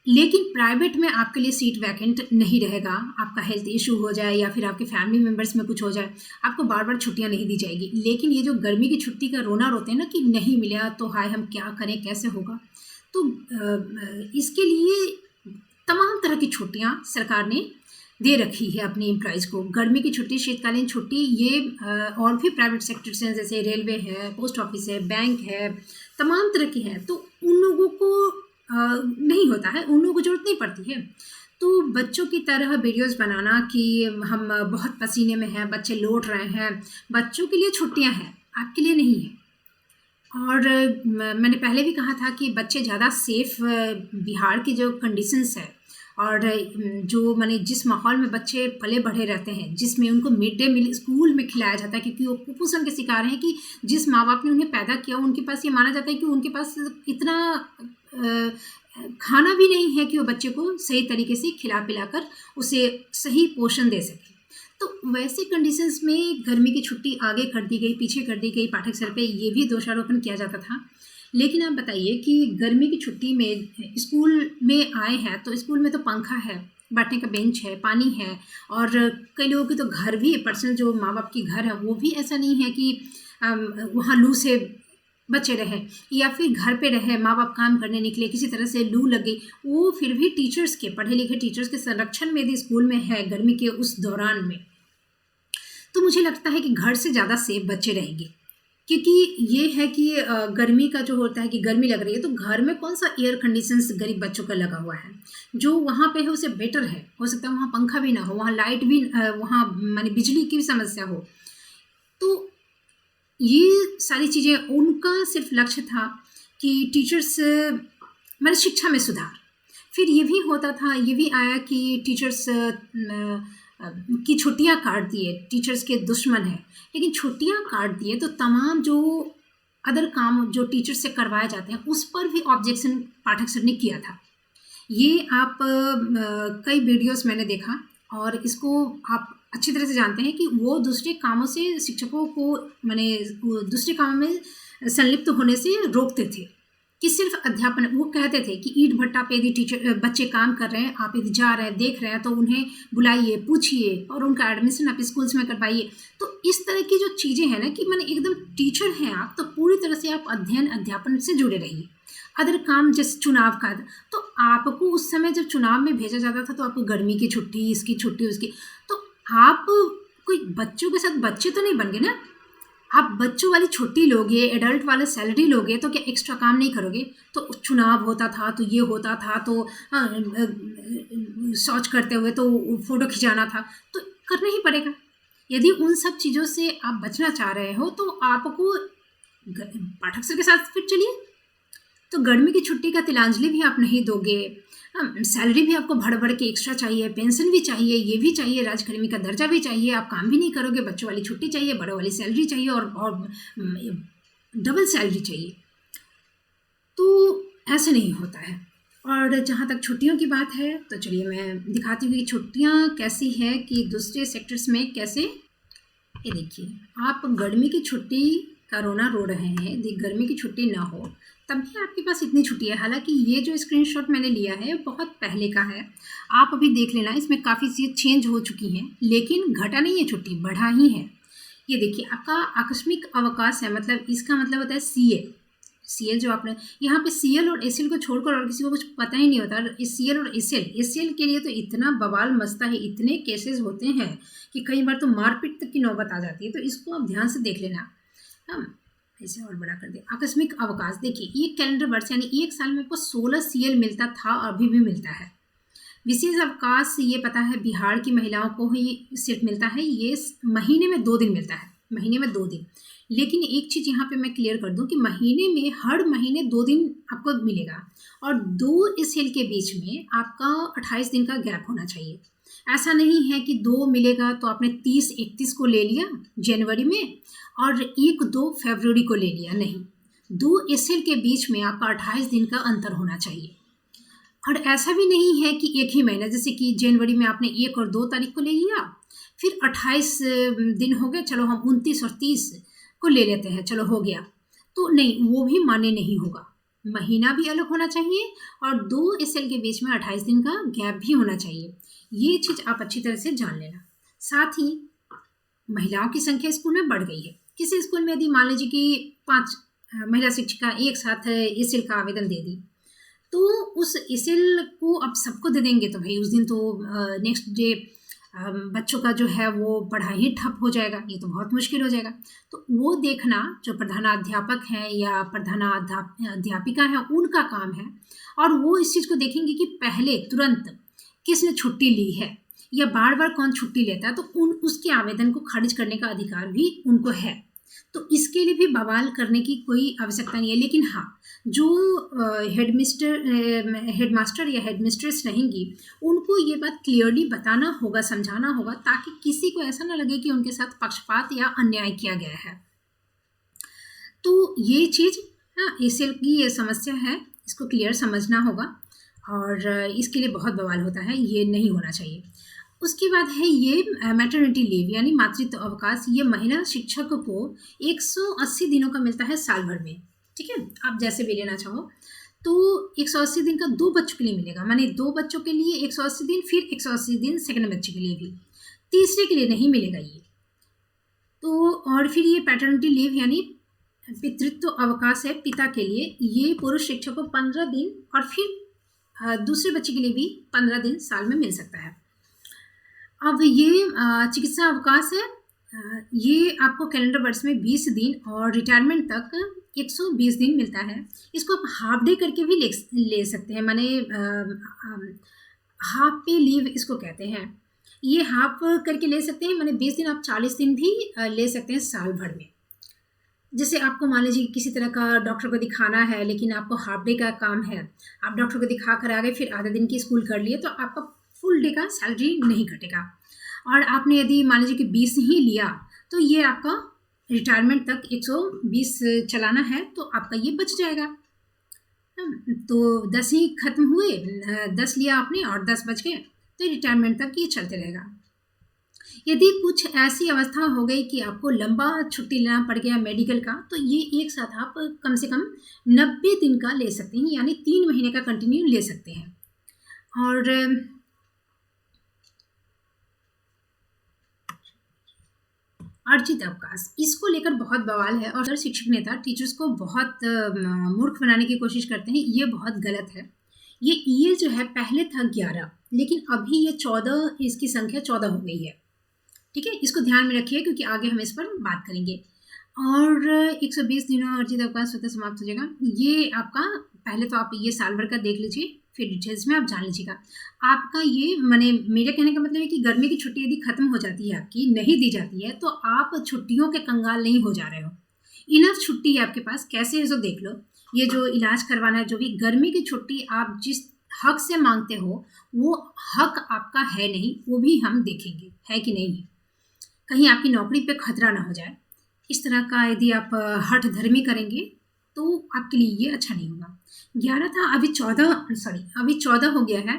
लेकिन प्राइवेट में आपके लिए सीट वैकेंट नहीं रहेगा। आपका हेल्थ इशू हो जाए या फिर आपके फैमिली मेम्बर्स में कुछ हो जाए, आपको बार बार छुट्टियां नहीं दी जाएगी। लेकिन ये जो गर्मी की छुट्टी का रोना रोते हैं ना कि नहीं मिला तो हाय हम क्या करें, कैसे होगा, तो इसके लिए तमाम तरह की छुट्टियां सरकार ने दे रखी है अपने एम्प्लॉयज़ को। गर्मी की छुट्टी, शीतकालीन छुट्टी, ये और भी प्राइवेट सेक्टर्स हैं, जैसे रेलवे है, पोस्ट ऑफिस है, बैंक है, तमाम तरह की है। तो उन लोगों को नहीं होता है, उन लोगों को ज़रूरत नहीं पड़ती है। तो बच्चों की तरह वीडियोस बनाना कि हम बहुत पसीने में हैं, बच्चे लौट रहे हैं, बच्चों के लिए छुट्टियां हैं, आपके लिए नहीं है। और मैंने पहले भी कहा था कि बच्चे ज़्यादा सेफ, बिहार की जो कंडीशंस है और जो माने जिस माहौल में बच्चे पले बढ़े रहते हैं, जिसमें उनको मिड डे मील स्कूल में खिलाया जाता है, क्योंकि वो कुपोषण के शिकार हैं, कि जिस माँ बाप ने उन्हें पैदा किया उनके पास ये माना जाता है कि उनके पास इतना खाना भी नहीं है कि वो बच्चे को सही तरीके से खिला पिलाकर उसे सही पोषण दे सके। तो वैसे कंडीशंस में गर्मी की छुट्टी आगे कर दी गई, पीछे कर दी गई। पाठक सर पे ये भी दोषारोपण किया जाता था। लेकिन आप बताइए कि गर्मी की छुट्टी में स्कूल में आए हैं तो स्कूल में तो पंखा है, बैठने का बेंच है, पानी है, और कई लोगों के तो घर भी, पर्सनल जो माँ बाप की घर है, वो भी ऐसा नहीं है कि वहाँ लू से बचे रहे, या फिर घर पे रहे, माँ बाप काम करने निकले, किसी तरह से लू लगी, वो फिर भी टीचर्स के, पढ़े लिखे टीचर्स के संरक्षण में यदि स्कूल में है गर्मी के उस दौरान में, तो मुझे लगता है कि घर से ज़्यादा सेफ बच्चे रहेंगे। क्योंकि ये है कि गर्मी का जो होता है कि गर्मी लग रही है, तो घर में कौन सा एयर कंडीशंस गरीब बच्चों का लगा हुआ है, जो वहाँ पे है उसे बेटर है। हो सकता है वहाँ पंखा भी ना हो, वहाँ लाइट भी, वहाँ माने बिजली की भी समस्या हो। तो ये सारी चीज़ें उनका सिर्फ लक्ष्य था कि टीचर्स मतलब शिक्षा में सुधार। फिर ये भी होता था, ये भी आया कि टीचर्स की छुट्टियां काट दिए, टीचर्स के दुश्मन हैं, लेकिन छुट्टियां काट दिए तो तमाम जो अदर काम जो टीचर से करवाए जाते हैं उस पर भी ऑब्जेक्शन पाठक सर ने किया था। ये आप कई वीडियोस मैंने देखा और इसको आप अच्छी तरह से जानते हैं कि वो दूसरे कामों से शिक्षकों को माने वो दूसरे कामों में संलिप्त होने से रोकते थे कि सिर्फ अध्यापन। वो कहते थे कि ईंट भट्टा पे यदि टीचर बच्चे काम कर रहे हैं, आप यदि जा रहे हैं देख रहे हैं तो उन्हें बुलाइए, पूछिए और उनका एडमिशन आप स्कूल्स में करवाइए। तो इस तरह की जो चीज़ें हैं ना कि माने एकदम टीचर हैं आप तो पूरी तरह से आप अध्ययन अध्यापन से जुड़े रहिए। अदर काम जैसे चुनाव का, तो आपको उस समय जब चुनाव में भेजा जाता था तो आपको गर्मी की छुट्टी, इसकी छुट्टी, उसकी, तो आप कोई बच्चों के साथ बच्चे तो नहीं बन गए ना। आप बच्चों वाली छुट्टी लोगे, एडल्ट वाला सैलरी लोगे तो क्या एक्स्ट्रा काम नहीं करोगे? तो चुनाव होता था तो ये होता था तो शौच करते हुए तो फोटो खिंचाना था, तो करना ही पड़ेगा। यदि उन सब चीज़ों से आप बचना चाह रहे हो तो आपको पाठक सर के साथ फिर चलिए। तो गर्मी की छुट्टी का तिलांजलि भी आप नहीं दोगे, सैलरी भी आपको भड़ भड़ के एक्स्ट्रा चाहिए, पेंशन भी चाहिए, ये भी चाहिए, राजकर्मी का दर्जा भी चाहिए, आप काम भी नहीं करोगे, बच्चों वाली छुट्टी चाहिए, बड़ों वाली सैलरी चाहिए और डबल सैलरी चाहिए। तो ऐसे नहीं होता है। और जहाँ तक छुट्टियों की बात है तो चलिए मैं दिखाती हूँ कि छुट्टियाँ कैसी है कि दूसरे सेक्टर्स में कैसे। ये देखिए, आप गर्मी की छुट्टी का रोना रो रहे हैं, यदि गर्मी की छुट्टी ना हो तब भी आपके पास इतनी छुट्टी है। हालांकि ये जो स्क्रीनशॉट मैंने लिया है बहुत पहले का है, आप अभी देख लेना, इसमें काफ़ी चीज़ चेंज हो चुकी हैं, लेकिन घटा नहीं है छुट्टी, बढ़ा ही है। ये देखिए, आपका आकस्मिक अवकाश है, मतलब इसका मतलब होता है सीएल। सीएल जो आपने यहाँ पे सीएल और एसएल को छोड़कर और किसी को कुछ पता ही नहीं होता। इस सीएल और एसएल के लिए तो इतना बवाल मचता है, इतने केसेस होते हैं कि कई बार तो मारपीट तक की नौबत आ जाती है। तो इसको आप ध्यान से देख लेना। हम इसे और बड़ा कर दे। आकस्मिक अवकाश देखिए, ये कैलेंडर वर्ष यानी एक साल में आपको 16 सीएल मिलता था, अभी भी मिलता है। विशेष अवकाश ये पता है बिहार की महिलाओं को ही सिर्फ मिलता है, ये महीने में 2 दिन मिलता है, महीने में 2 दिन। लेकिन एक चीज़ यहाँ पे मैं क्लियर कर दूं कि महीने में हर महीने 2 दिन आपको मिलेगा और 2 एसएल के बीच में आपका 28 दिन का गैप होना चाहिए। ऐसा नहीं है कि 2 मिलेगा तो आपने 30-31 को ले लिया जनवरी में और 1-2 फरवरी को ले लिया, नहीं। 2 एसएल के बीच में आपका 28 दिन का अंतर होना चाहिए। और ऐसा भी नहीं है कि एक ही महीना, जैसे कि जनवरी में आपने 1 और 2 तारीख को ले लिया, फिर 28 दिन हो गए, चलो हम 29 और 30 को ले लेते हैं, चलो हो गया, तो नहीं, वो भी मान्य नहीं होगा। महीना भी अलग होना चाहिए और 2 एसएल के बीच में 28 दिन का गैप भी होना चाहिए। ये चीज़ आप अच्छी तरह से जान लेना। साथ ही महिलाओं की संख्या स्कूल में बढ़ गई है। किसी स्कूल में यदि मान लीजिए कि 5 महिला शिक्षिका एक साथ एसएल का आवेदन दे दी, तो उस एसएल को अब सबको दे देंगे तो भाई उस दिन तो नेक्स्ट डे बच्चों का जो है वो पढ़ाई ही ठप हो जाएगा, ये तो बहुत मुश्किल हो जाएगा। तो वो देखना जो प्रधानाध्यापक हैं या प्रधानाध्यापिका हैं उनका काम है, और वो इस चीज़ को देखेंगे कि पहले तुरंत किसने छुट्टी ली है या बार बार कौन छुट्टी लेता है, तो उसके आवेदन को खारिज करने का अधिकार भी उनको है। तो इसके लिए भी बवाल करने की कोई आवश्यकता नहीं है। लेकिन हाँ, जो हेडमास्टर या हेडमिस्ट्रेस रहेंगी उनको ये बात क्लियरली बताना होगा, समझाना होगा, ताकि किसी को ऐसा ना लगे कि उनके साथ पक्षपात या अन्याय किया गया है। तो ये चीज़ एसएल की ये समस्या है, इसको क्लियर समझना होगा और इसके लिए बहुत बवाल होता है, ये नहीं होना चाहिए। उसके बाद है ये मैटरनिटी लीव यानी मातृत्व अवकाश। ये महिला शिक्षक को 180 दिनों का मिलता है साल भर में, ठीक है, आप जैसे भी लेना चाहो। तो 180 दिन का 2 बच्चों के लिए मिलेगा, माने 2 बच्चों के लिए 180 दिन, फिर 180 दिन सेकंड बच्चे के लिए भी, तीसरे के लिए नहीं मिलेगा ये। तो और फिर ये पैटर्निटी लीव यानी पितृत्व अवकाश है पिता के लिए, ये पुरुष शिक्षक को 15 दिन और फिर दूसरे बच्चे के लिए भी 15 दिन साल में मिल सकता है। अब ये चिकित्सा अवकाश है, ये आपको कैलेंडर वर्ष में 20 दिन और रिटायरमेंट तक 120 दिन मिलता है। इसको आप हाफ डे करके भी ले सकते हैं, माने हाफ पे लीव इसको कहते हैं। ये हाफ करके ले सकते हैं, माने 20 दिन, आप 40 दिन भी ले सकते हैं साल भर में। जैसे आपको मान लीजिए किसी तरह का डॉक्टर को दिखाना है, लेकिन आपको हाफ डे का काम है, आप डॉक्टर को दिखा कर आ गए, फिर आधे दिन की स्कूल कर लिए, तो आपका फुल डे का सैलरी नहीं कटेगा। और आपने यदि मान लीजिए कि 20 ही लिया, तो ये आपका रिटायरमेंट तक 120 चलाना है, तो आपका ये बच जाएगा। तो 10 ही खत्म हुए, 10 लिया आपने और 10 बच गए, तो रिटायरमेंट तक ये चलते रहेगा। यदि कुछ ऐसी अवस्था हो गई कि आपको लंबा छुट्टी लेना पड़ गया मेडिकल का, तो ये एक साथ आप कम से कम 90 दिन का ले सकते हैं, यानी 3 महीने का कंटिन्यू ले सकते हैं। और अर्जित अवकाश, इसको लेकर बहुत बवाल है और शिक्षक नेता टीचर्स को बहुत मूर्ख बनाने की कोशिश करते हैं। ये बहुत गलत है। ये जो है पहले था 11, लेकिन अभी ये 14, इसकी संख्या 14 हो गई है। ठीक है, इसको ध्यान में रखिए क्योंकि आगे हम इस पर बात करेंगे। और 120 दिनों अर्जित अवकाश स्वतः समाप्त हो जाएगा। ये आपका पहले तो आप ये साल भर का देख लीजिए, फिर डिटेल्स में आप जान लीजिएगा। आपका ये माने मेरे कहने का मतलब है कि गर्मी की छुट्टी यदि खत्म हो जाती है, आपकी नहीं दी जाती है, तो आप छुट्टियों के कंगाल नहीं हो जा रहे हो। इनफ छुट्टी है आपके पास, कैसे है सो देख लो। ये जो इलाज करवाना है, जो भी गर्मी की छुट्टी आप जिस हक से मांगते हो, वो हक आपका है नहीं, वो भी हम देखेंगे है कि नहीं है। कहीं आपकी नौकरी पे खतरा ना हो जाए। इस तरह का यदि आप हठ धर्मी करेंगे तो आपके लिए ये अच्छा नहीं होगा। 11 था, अभी 14 हो गया है।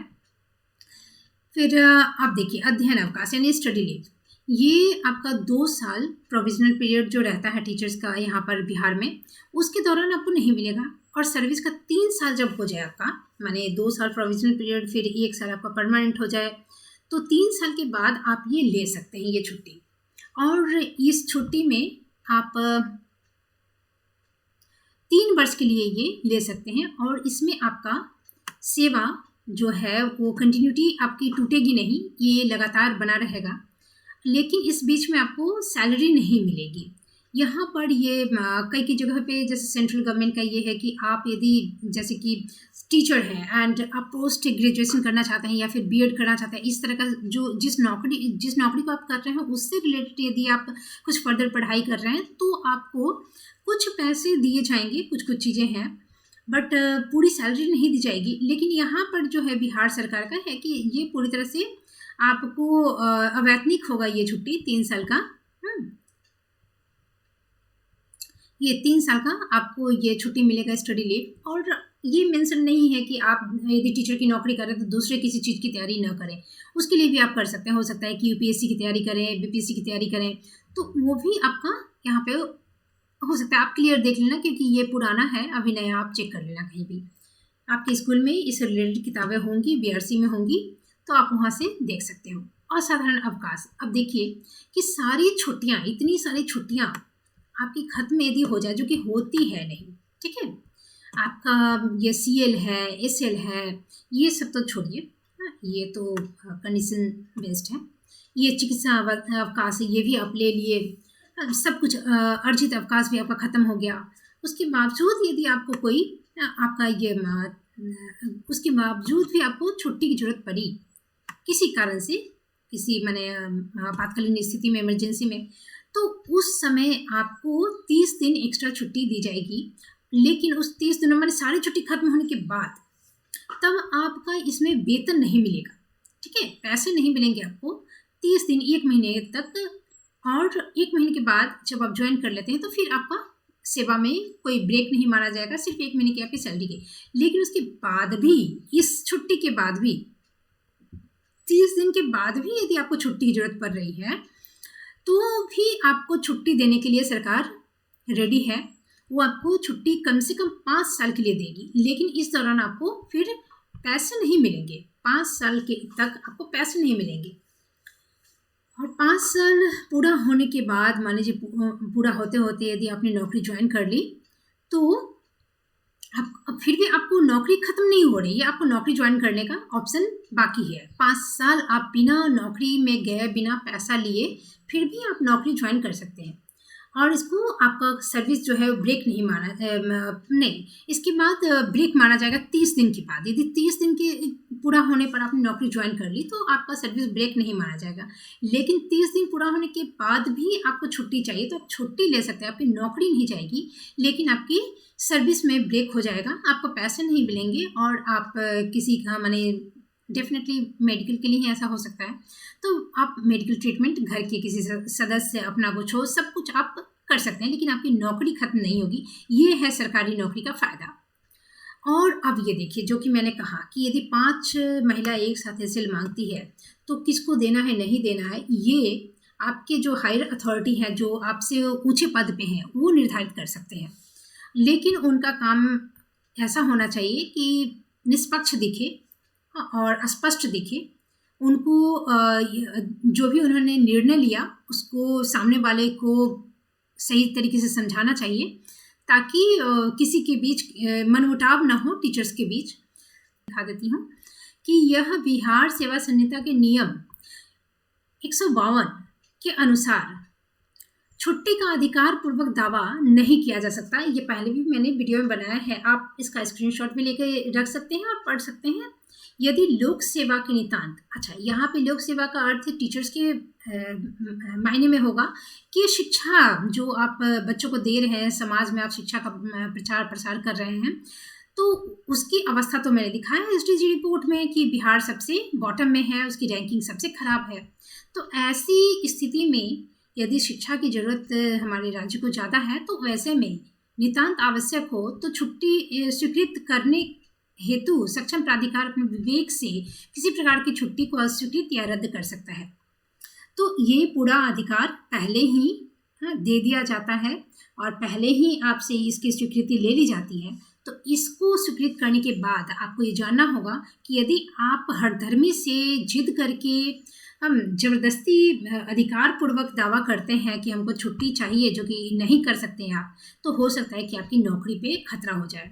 फिर आप देखिए अध्ययन अवकाश यानी स्टडी लीव, ये आपका 2 साल प्रोविजनल पीरियड जो रहता है टीचर्स का यहाँ पर बिहार में, उसके दौरान आपको नहीं मिलेगा। और सर्विस का 3 साल जब हो जाए आपका, माने 2 साल प्रोविजनल पीरियड, फिर 1 साल आपका परमानेंट हो जाए, तो 3 साल के बाद आप ये ले सकते हैं ये छुट्टी। और इस छुट्टी में आप 3 वर्ष के लिए ये ले सकते हैं। और इसमें आपका सेवा जो है वो कंटिन्यूटी आपकी टूटेगी नहीं, ये लगातार बना रहेगा। लेकिन इस बीच में आपको सैलरी नहीं मिलेगी। यहाँ पर ये कई जगह पे जैसे सेंट्रल गवर्नमेंट का ये है कि आप यदि जैसे कि टीचर हैं एंड आप पोस्ट ग्रेजुएशन करना चाहते हैं या फिर बीएड करना चाहते हैं, इस तरह का जो जिस नौकरी को आप कर रहे हैं उससे रिलेटेड यदि आप कुछ फर्दर पढ़ाई कर रहे हैं, तो आपको कुछ पैसे दिए जाएंगे, कुछ चीज़ें हैं, बट पूरी सैलरी नहीं दी जाएगी। लेकिन यहाँ पर जो है बिहार सरकार का है कि ये पूरी तरह से आपको अवैतनिक होगा ये छुट्टी 3 साल का। ये 3 साल का आपको ये छुट्टी मिलेगा स्टडी लीव। और ये मेंशन नहीं है कि आप यदि टीचर की नौकरी करें तो दूसरे किसी चीज़ की तैयारी न करें, उसके लिए भी आप कर सकते हैं। हो सकता है कि यूपीएससी की तैयारी करें, बीपीएससी की तैयारी करें, तो वो भी आपका यहाँ पे हो सकता है। आप क्लियर देख लेना क्योंकि ये पुराना है, अभी नया आप चेक कर लेना। कहीं भी आपके स्कूल में इस रिलेटेड किताबें होंगी, बीआरसी में होंगी, तो आप वहाँ से देख सकते हो। असाधारण अवकाश, अब देखिए कि सारी छुट्टियाँ, इतनी सारी छुट्टियाँ आपकी खत्म यदि हो जाए, जो कि होती है नहीं, ठीक है। आपका ये सीएल है, एसएल है, ये सब तो छोड़िए, ये तो कंडीशन बेस्ड है। ये चिकित्सा अवकाश है, ये भी आप ले लिए, सब कुछ। अर्जित अवकाश भी आपका ख़त्म हो गया। उसके बावजूद यदि आपको कोई आपका ये उसके बावजूद भी आपको छुट्टी की ज़रूरत पड़ी किसी कारण से, किसी माने आपातकालीन स्थिति में, इमरजेंसी में, तो उस समय आपको 30 दिन एक्स्ट्रा छुट्टी दी जाएगी। लेकिन उस 30 दिनों में सारी छुट्टी खत्म होने के बाद तब आपका इसमें वेतन नहीं मिलेगा, ठीक है, पैसे नहीं मिलेंगे आपको 30 दिन, 1 महीने तक। और 1 महीने के बाद जब आप ज्वाइन कर लेते हैं तो फिर आपका सेवा में कोई ब्रेक नहीं माना जाएगा, सिर्फ 1 महीने की आपकी सैलरी की। लेकिन उसके बाद भी, इस छुट्टी के बाद भी, 30 दिन के बाद भी यदि आपको छुट्टी की जरूरत पड़ रही है, तो भी आपको छुट्टी देने के लिए सरकार रेडी है। वो आपको छुट्टी कम से कम 5 साल के लिए देगी। लेकिन इस दौरान आपको फिर पैसे नहीं मिलेंगे, 5 साल के तक आपको पैसे नहीं मिलेंगे। और 5 साल पूरा होने के बाद, मान लीजिए पूरा होते होते यदि आपने नौकरी ज्वाइन कर ली, तो अब फिर भी आपको नौकरी खत्म नहीं हो रही है, आपको नौकरी ज्वाइन करने का ऑप्शन बाकी है। 5 साल आप बिना नौकरी में गए, बिना पैसा लिए, फिर भी आप नौकरी ज्वाइन कर सकते हैं। और इसको आपका सर्विस जो है ब्रेक नहीं माना नहीं, इसके बाद ब्रेक माना जाएगा 30 दिन के बाद। यदि 30 दिन के पूरा होने पर आपने नौकरी ज्वाइन कर ली तो आपका सर्विस ब्रेक नहीं माना जाएगा। लेकिन 30 दिन पूरा होने के बाद भी आपको छुट्टी चाहिए तो आप छुट्टी ले सकते हैं, आपकी नौकरी नहीं जाएगी लेकिन आपकी सर्विस में ब्रेक हो जाएगा, आपको पैसे नहीं मिलेंगे और आप किसी का माने डेफिनेटली मेडिकल के लिए ही ऐसा हो सकता है, तो आप मेडिकल ट्रीटमेंट घर के किसी सदस्य अपना कुछ हो सब कुछ आप कर सकते हैं, लेकिन आपकी नौकरी खत्म नहीं होगी। ये है सरकारी नौकरी का फ़ायदा। और अब ये देखिए, जो कि मैंने कहा कि यदि 5 महिला एक साथ एसएल मांगती है तो किसको देना है नहीं देना है, ये आपके जो हायर अथॉरिटी है, जो आपसे ऊंचे पद पे हैं, वो निर्धारित कर सकते हैं। लेकिन उनका काम ऐसा होना चाहिए कि निष्पक्ष दिखे और स्पष्ट दिखे। उनको जो भी उन्होंने निर्णय लिया उसको सामने वाले को सही तरीके से समझाना चाहिए ताकि किसी के बीच मनमुटाव ना हो टीचर्स के बीच। दिखा देती हूँ कि यह बिहार सेवा संहिता के नियम 152 के अनुसार छुट्टी का अधिकार पूर्वक दावा नहीं किया जा सकता। ये पहले भी मैंने वीडियो में बनाया है, आप इसका स्क्रीनशॉट भी लेकर रख सकते हैं और पढ़ सकते हैं। यदि लोक सेवा के नितांत, अच्छा यहाँ पे लोक सेवा का अर्थ टीचर्स के मायने में होगा कि शिक्षा जो आप बच्चों को दे रहे हैं, समाज में आप शिक्षा का प्रचार प्रसार कर रहे हैं, तो उसकी अवस्था तो मैंने दिखाया है एसडीजी रिपोर्ट में कि बिहार सबसे बॉटम में है, उसकी रैंकिंग सबसे खराब है। तो ऐसी स्थिति में यदि शिक्षा की ज़रूरत हमारे राज्य को ज़्यादा है तो वैसे में नितांत आवश्यक हो तो छुट्टी स्वीकृत करने हेतु सक्षम प्राधिकार अपने विवेक से किसी प्रकार की छुट्टी को अस्वीकृत या रद्द कर सकता है। तो ये पूरा अधिकार पहले ही दे दिया जाता है और पहले ही आपसे इसकी स्वीकृति ले ली जाती है। तो इसको स्वीकृत करने के बाद आपको ये जानना होगा कि यदि आप हरधर्मी से जिद करके हम ज़बरदस्ती अधिकार पूर्वक दावा करते हैं कि हमको छुट्टी चाहिए, जो कि नहीं कर सकते हैं आप, तो हो सकता है कि आपकी नौकरी पे खतरा हो जाए।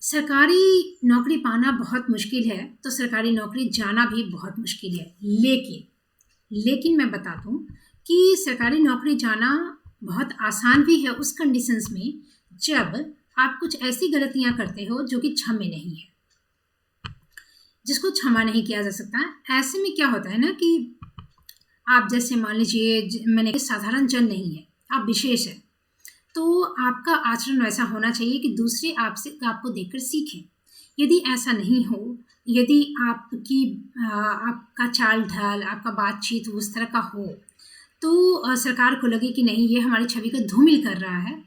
सरकारी नौकरी पाना बहुत मुश्किल है तो सरकारी नौकरी जाना भी बहुत मुश्किल है। लेकिन मैं बता दूं कि सरकारी नौकरी जाना बहुत आसान भी है उस कंडीशंस में जब आप कुछ ऐसी गलतियां करते हो जो कि क्षम्य नहीं है, जिसको क्षमा नहीं किया जा सकता। ऐसे में क्या होता है ना कि आप जैसे मान लीजिए मैंने साधारण जन नहीं है, आप विशेष है, तो आपका आचरण वैसा होना चाहिए कि दूसरे आपको देखकर सीखें। यदि ऐसा नहीं हो, यदि आपका चाल ढाल, आपका बातचीत उस तरह का हो, तो सरकार को लगे कि नहीं ये हमारी छवि को धूमिल कर रहा है,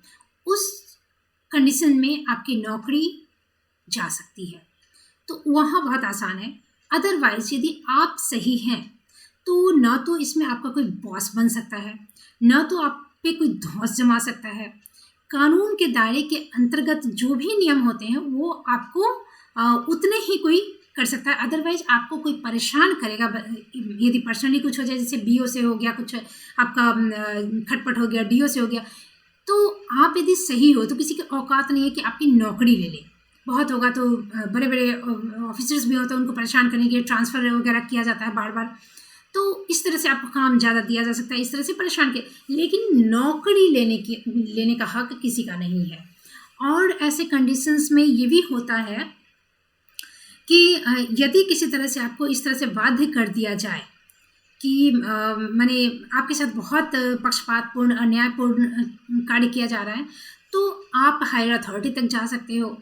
उस कंडीशन में आपकी नौकरी जा सकती है। तो वहाँ बहुत आसान है। अदरवाइज यदि आप सही हैं तो न तो इसमें आपका कोई बॉस बन सकता है, न तो आप पे कोई धौंस जमा सकता है। कानून के दायरे के अंतर्गत जो भी नियम होते हैं वो आपको उतने ही कोई कर सकता है। अदरवाइज आपको कोई परेशान करेगा, यदि पर्सनली कुछ हो जाए, जैसे बीओ से हो गया, कुछ आपका खटपट हो गया, डीओ से हो गया, तो आप यदि सही हो तो किसी की औकात नहीं है कि आपकी नौकरी ले ले। बहुत होगा तो बड़े बड़े ऑफिसर्स भी होते हैं, उनको परेशान करने के लिए ट्रांसफ़र वगैरह किया जाता है बार बार, तो इस तरह से आपको काम ज़्यादा दिया जा सकता है, इस तरह से परेशान किया। लेकिन नौकरी लेने का हक किसी का नहीं है। और ऐसे कंडीशंस में ये भी होता है कि यदि किसी तरह से आपको इस तरह से बाध्य कर दिया जाए कि माने आपके साथ बहुत पक्षपातपूर्ण अन्यायपूर्ण कार्य किया जा रहा है, तो आप हायर अथॉरिटी तक जा सकते हो।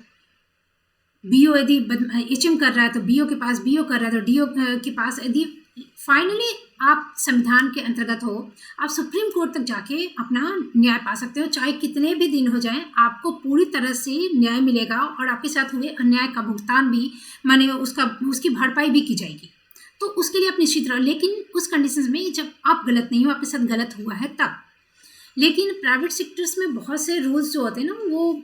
बीओ यदि एचएम कर रहा है तो बीओ के पास, बीओ कर रहा है तो डीओ के पास। यदि फाइनली आप संविधान के अंतर्गत हो, आप सुप्रीम कोर्ट तक जाके अपना न्याय पा सकते हो। चाहे कितने भी दिन हो जाएं, आपको पूरी तरह से न्याय मिलेगा और आपके साथ हुए अन्याय का भुगतान भी, माने उसकी भरपाई भी की जाएगी। तो उसके लिए आप निश्चित रहो। लेकिन उस कंडीशंस में जब आप गलत नहीं हो, आपके साथ गलत हुआ है तब। लेकिन प्राइवेट सेक्टर्स में बहुत से रूल्स जो होते हैं ना, वो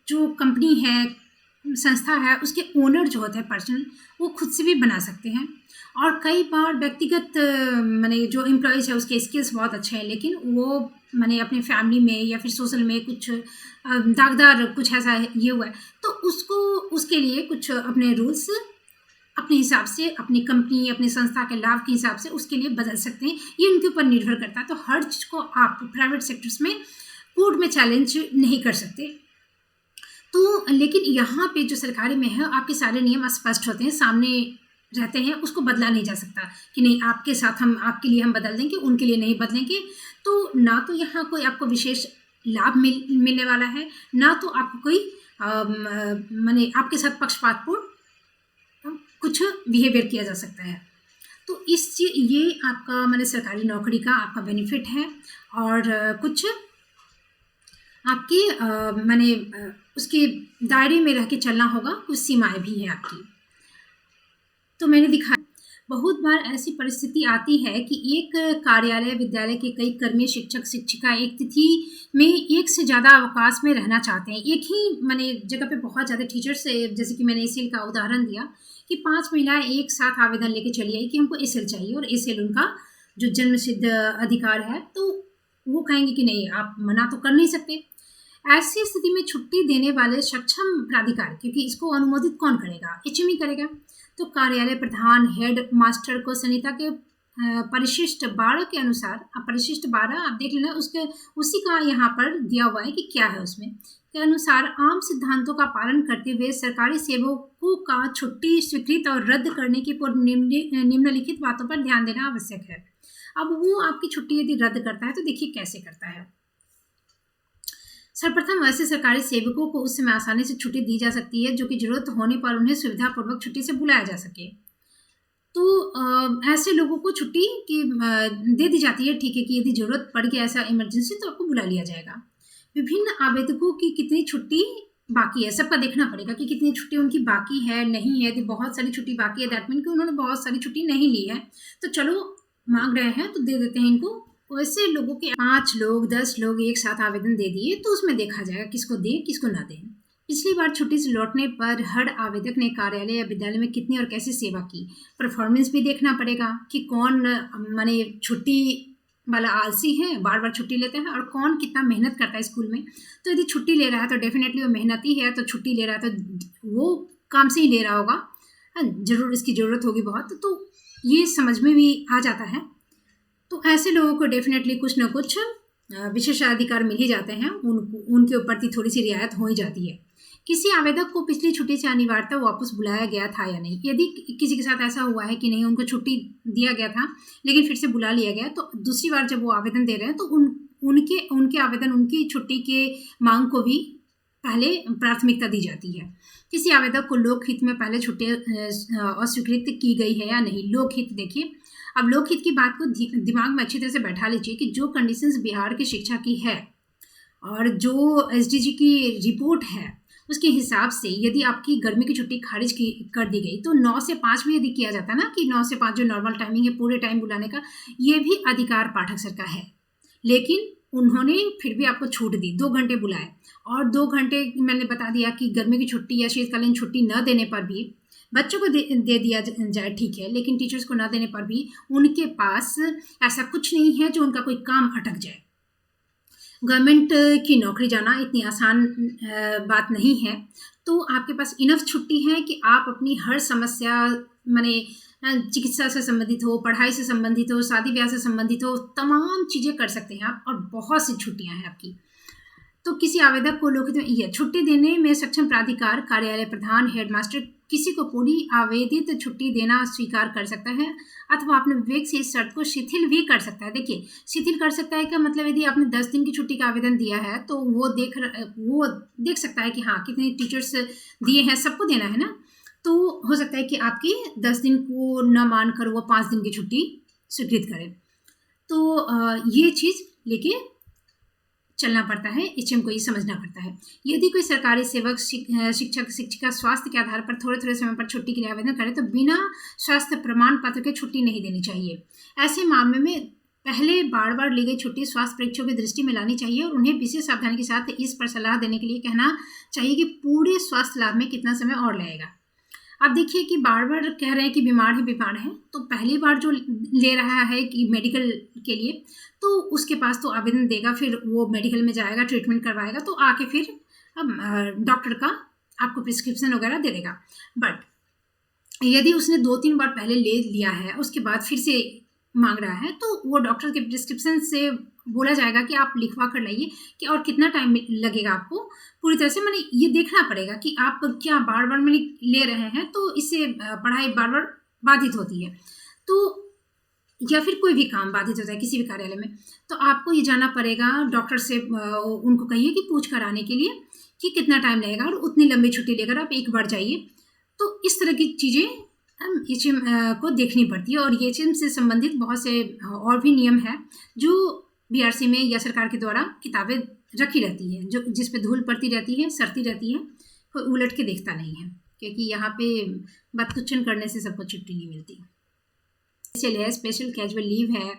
जो कंपनी है, संस्था है, उसके ओनर जो होते हैं पर्सन, वो खुद से भी बना सकते हैं। और कई बार व्यक्तिगत माने जो एम्प्लॉयज़ है उसके स्किल्स बहुत अच्छे हैं, लेकिन वो माने अपने फैमिली में या फिर सोशल में कुछ दागदार कुछ ऐसा ये हुआ है, तो उसके लिए कुछ अपने रूल्स अपने हिसाब से, अपनी कंपनी, अपनी संस्था के लाभ के हिसाब से उसके लिए बदल सकते हैं। ये उनके ऊपर निर्भर करता है। तो हर चीज़ को आप प्राइवेट सेक्टर्स में कोर्ट में चैलेंज नहीं कर सकते। तो लेकिन यहाँ पे जो सरकारी में है, आपके सारे नियम स्पष्ट होते हैं, सामने रहते हैं, उसको बदला नहीं जा सकता कि नहीं आपके साथ हम, आपके लिए हम बदल देंगे, उनके लिए नहीं बदलेंगे। तो ना तो यहाँ कोई आपको विशेष लाभ मिलने वाला है, ना तो आपको कोई माने आपके साथ पक्षपातपूर्ण कुछ बिहेवियर किया जा सकता है। तो ये आपका माने सरकारी नौकरी का आपका बेनिफिट है। और कुछ आपके माने उसके दायरे में रह के चलना होगा, कुछ सीमाएं भी हैं आपकी। तो मैंने दिखाया बहुत बार ऐसी परिस्थिति आती है कि एक कार्यालय, विद्यालय के कई कर्मी, शिक्षक, शिक्षिका एक तिथि में एक से ज़्यादा अवकाश में रहना चाहते हैं। एक ही माने जगह पे बहुत ज़्यादा टीचर्स, जैसे कि मैंने एसीएल का उदाहरण दिया कि 5 महिलाएं एक साथ आवेदन लेके चली आई कि हमको एसीएल चाहिए, और एसीएल उनका जो जन्म सिद्ध अधिकार है, तो वो कहेंगे कि नहीं, आप मना तो कर नहीं सकते। ऐसी स्थिति में छुट्टी देने वाले सक्षम प्राधिकार, क्योंकि इसको अनुमोदित कौन करेगा, एचएमई करेगा, तो कार्यालय प्रधान, हेड मास्टर को संहिता के परिशिष्ट 12 के अनुसार, परिशिष्ट 12 आप देख लेना, उसके उसी का यहाँ पर दिया हुआ है कि क्या है उसमें के अनुसार आम सिद्धांतों का पालन करते हुए सरकारी सेवकों का छुट्टी स्वीकृत और रद्द करने की पूर्व निम्नलिखित बातों पर ध्यान देना आवश्यक है। अब वो आपकी छुट्टी यदि रद्द करता है तो देखिए कैसे करता है। सर्वप्रथम ऐसे सरकारी सेवकों को उस समय आसानी से छुट्टी दी जा सकती है जो कि जरूरत होने पर उन्हें सुविधापूर्वक छुट्टी से बुलाया जा सके। तो ऐसे लोगों को छुट्टी की दे दी जाती है, ठीक है, कि यदि जरूरत पड़ गया ऐसा इमरजेंसी तो आपको बुला लिया जाएगा। विभिन्न आवेदकों की कितनी छुट्टी बाकी है, सबका देखना पड़ेगा कि कितनी छुट्टी उनकी बाकी है, नहीं है। यदि बहुत सारी छुट्टी बाकी है, दैट मीन कि उन्होंने बहुत सारी छुट्टी नहीं ली है, तो चलो मांग रहे हैं तो दे देते हैं इनको। वैसे लोगों के 5 लोग 10 लोग एक साथ आवेदन दे दिए तो उसमें देखा जाएगा किसको दें किसको ना दें। पिछली बार छुट्टी से लौटने पर हर आवेदक ने कार्यालय या विद्यालय में कितनी और कैसे सेवा की, परफॉर्मेंस भी देखना पड़ेगा कि कौन माने छुट्टी वाला आलसी है, बार बार छुट्टी लेते हैं, और कौन कितना मेहनत करता है स्कूल में। तो यदि छुट्टी ले रहा है तो डेफिनेटली वो मेहनती है, तो छुट्टी ले रहा है तो वो काम से ही ले रहा होगा, जरूर इसकी ज़रूरत होगी बहुत, तो ये समझ में भी आ जाता है। तो ऐसे लोगों को डेफिनेटली कुछ ना कुछ विशेषाधिकार मिल ही जाते हैं, उनके ऊपर थोड़ी सी रियायत हो ही जाती है। किसी आवेदक को पिछली छुट्टी से अनिवार्यता वापस बुलाया गया था या नहीं, यदि किसी के साथ ऐसा हुआ है कि नहीं, उनको छुट्टी दिया गया था लेकिन फिर से बुला लिया गया, तो दूसरी बार जब वो आवेदन दे रहे हैं तो उनके आवेदन, उनकी छुट्टी के मांग को भी पहले प्राथमिकता दी जाती है। किसी आवेदक को लोकहित में पहले छुट्टी अस्वीकृत की गई है या नहीं। लोकहित देखिए, अब लोकहित की बात को दिमाग में अच्छी तरह से बैठा लीजिए कि जो कंडीशंस बिहार की शिक्षा की है और जो एसडीजी की रिपोर्ट है उसके हिसाब से यदि आपकी गर्मी की छुट्टी खारिज कर दी गई तो 9 से 5 भी यदि किया जाता ना, कि 9 से 5 जो नॉर्मल टाइमिंग है पूरे टाइम बुलाने का, ये भी अधिकार पाठक सर का है। लेकिन उन्होंने फिर भी आपको छूट दी, 2 घंटे बुलाए, और 2 घंटे मैंने बता दिया कि गर्मी की छुट्टी या शीतकालीन छुट्टी न देने पर भी बच्चों को दे दिया जाए, ठीक है, लेकिन टीचर्स को न देने पर भी उनके पास ऐसा कुछ नहीं है जो उनका कोई काम अटक जाए। गवर्नमेंट की नौकरी जाना इतनी आसान बात नहीं है, तो आपके पास इनफ छुट्टी है कि आप अपनी हर समस्या, माने चिकित्सा से संबंधित हो, पढ़ाई से संबंधित हो, शादी ब्याह से संबंधित हो, तमाम चीज़ें कर सकते हैं आप, और बहुत सी छुट्टियां हैं आपकी। तो किसी आवेदक को लोकहित में यह छुट्टी देने में सक्षम प्राधिकार, कार्यालय प्रधान, हेडमास्टर किसी को पूरी आवेदित छुट्टी देना स्वीकार कर सकता है, अथवा अपने विवेक से इस शर्त को शिथिल भी कर सकता है। देखिए, शिथिल कर सकता है क्या मतलब, यदि आपने 10 दिन की छुट्टी का आवेदन दिया है तो वो देख सकता है कि हाँ कितने टीचर्स दिए हैं, सबको देना है ना, तो हो सकता है कि आपकी 10 दिन को न मानकर वो 5 दिन की छुट्टी स्वीकृत करें। तो ये चीज़ लेके चलना पड़ता है, एचएम को ये समझना पड़ता है। यदि कोई सरकारी सेवक, शिक्षक, शिक्षिका स्वास्थ्य के आधार पर थोड़े थोड़े समय पर छुट्टी के लिए आवेदन करे तो बिना स्वास्थ्य प्रमाण पत्र के छुट्टी नहीं देनी चाहिए। ऐसे मामले में पहले बार बार ली गई छुट्टी स्वास्थ्य परीक्षकों की दृष्टि में लानी चाहिए, और उन्हें विशेष सावधानी के साथ इस पर सलाह देने के लिए कहना चाहिए कि पूरे स्वास्थ्य लाभ में कितना समय और लगेगा। अब देखिए कि बार बार कह रहे हैं कि बीमार है, तो पहली बार जो ले रहा है कि मेडिकल के लिए, तो उसके पास तो आवेदन देगा, फिर वो मेडिकल में जाएगा, ट्रीटमेंट करवाएगा, तो आके फिर अब डॉक्टर का आपको प्रिस्क्रिप्शन वगैरह दे देगा। बट यदि उसने 2-3 बार पहले ले लिया है, उसके बाद फिर से माँग रहा है, तो वो डॉक्टर के प्रिस्क्रिप्शन से बोला जाएगा कि आप लिखवा कर लाइए कि और कितना टाइम लगेगा आपको। पूरी तरह से माने ये देखना पड़ेगा कि आप क्या बार-बार माने ले रहे हैं, तो इससे पढ़ाई बार-बार बाधित होती है। तो या फिर कोई भी काम बाधित होता है किसी भी कार्यालय में, तो आपको ये जानना पड़ेगा डॉक्टर से, उनको कहिए कि पूछ कर आने के लिए कि कितना टाइम लगेगा और उतनी लंबी छुट्टी लेकर आप एक बार जाइए। तो इस तरह की चीज़ें हम एचएम को देखनी पड़ती है, और एचएम से संबंधित बहुत से और भी नियम हैं जो बीआरसी में या सरकार के द्वारा किताबें रखी रहती हैं, जो जिस पे धूल पड़ती रहती है, सरती रहती है, कोई उलट के देखता नहीं है, क्योंकि यहाँ पे बदकुचन करने से सबको छुट्टी नहीं मिलती। स्पेशल है, स्पेशल कैजुअल लीव है,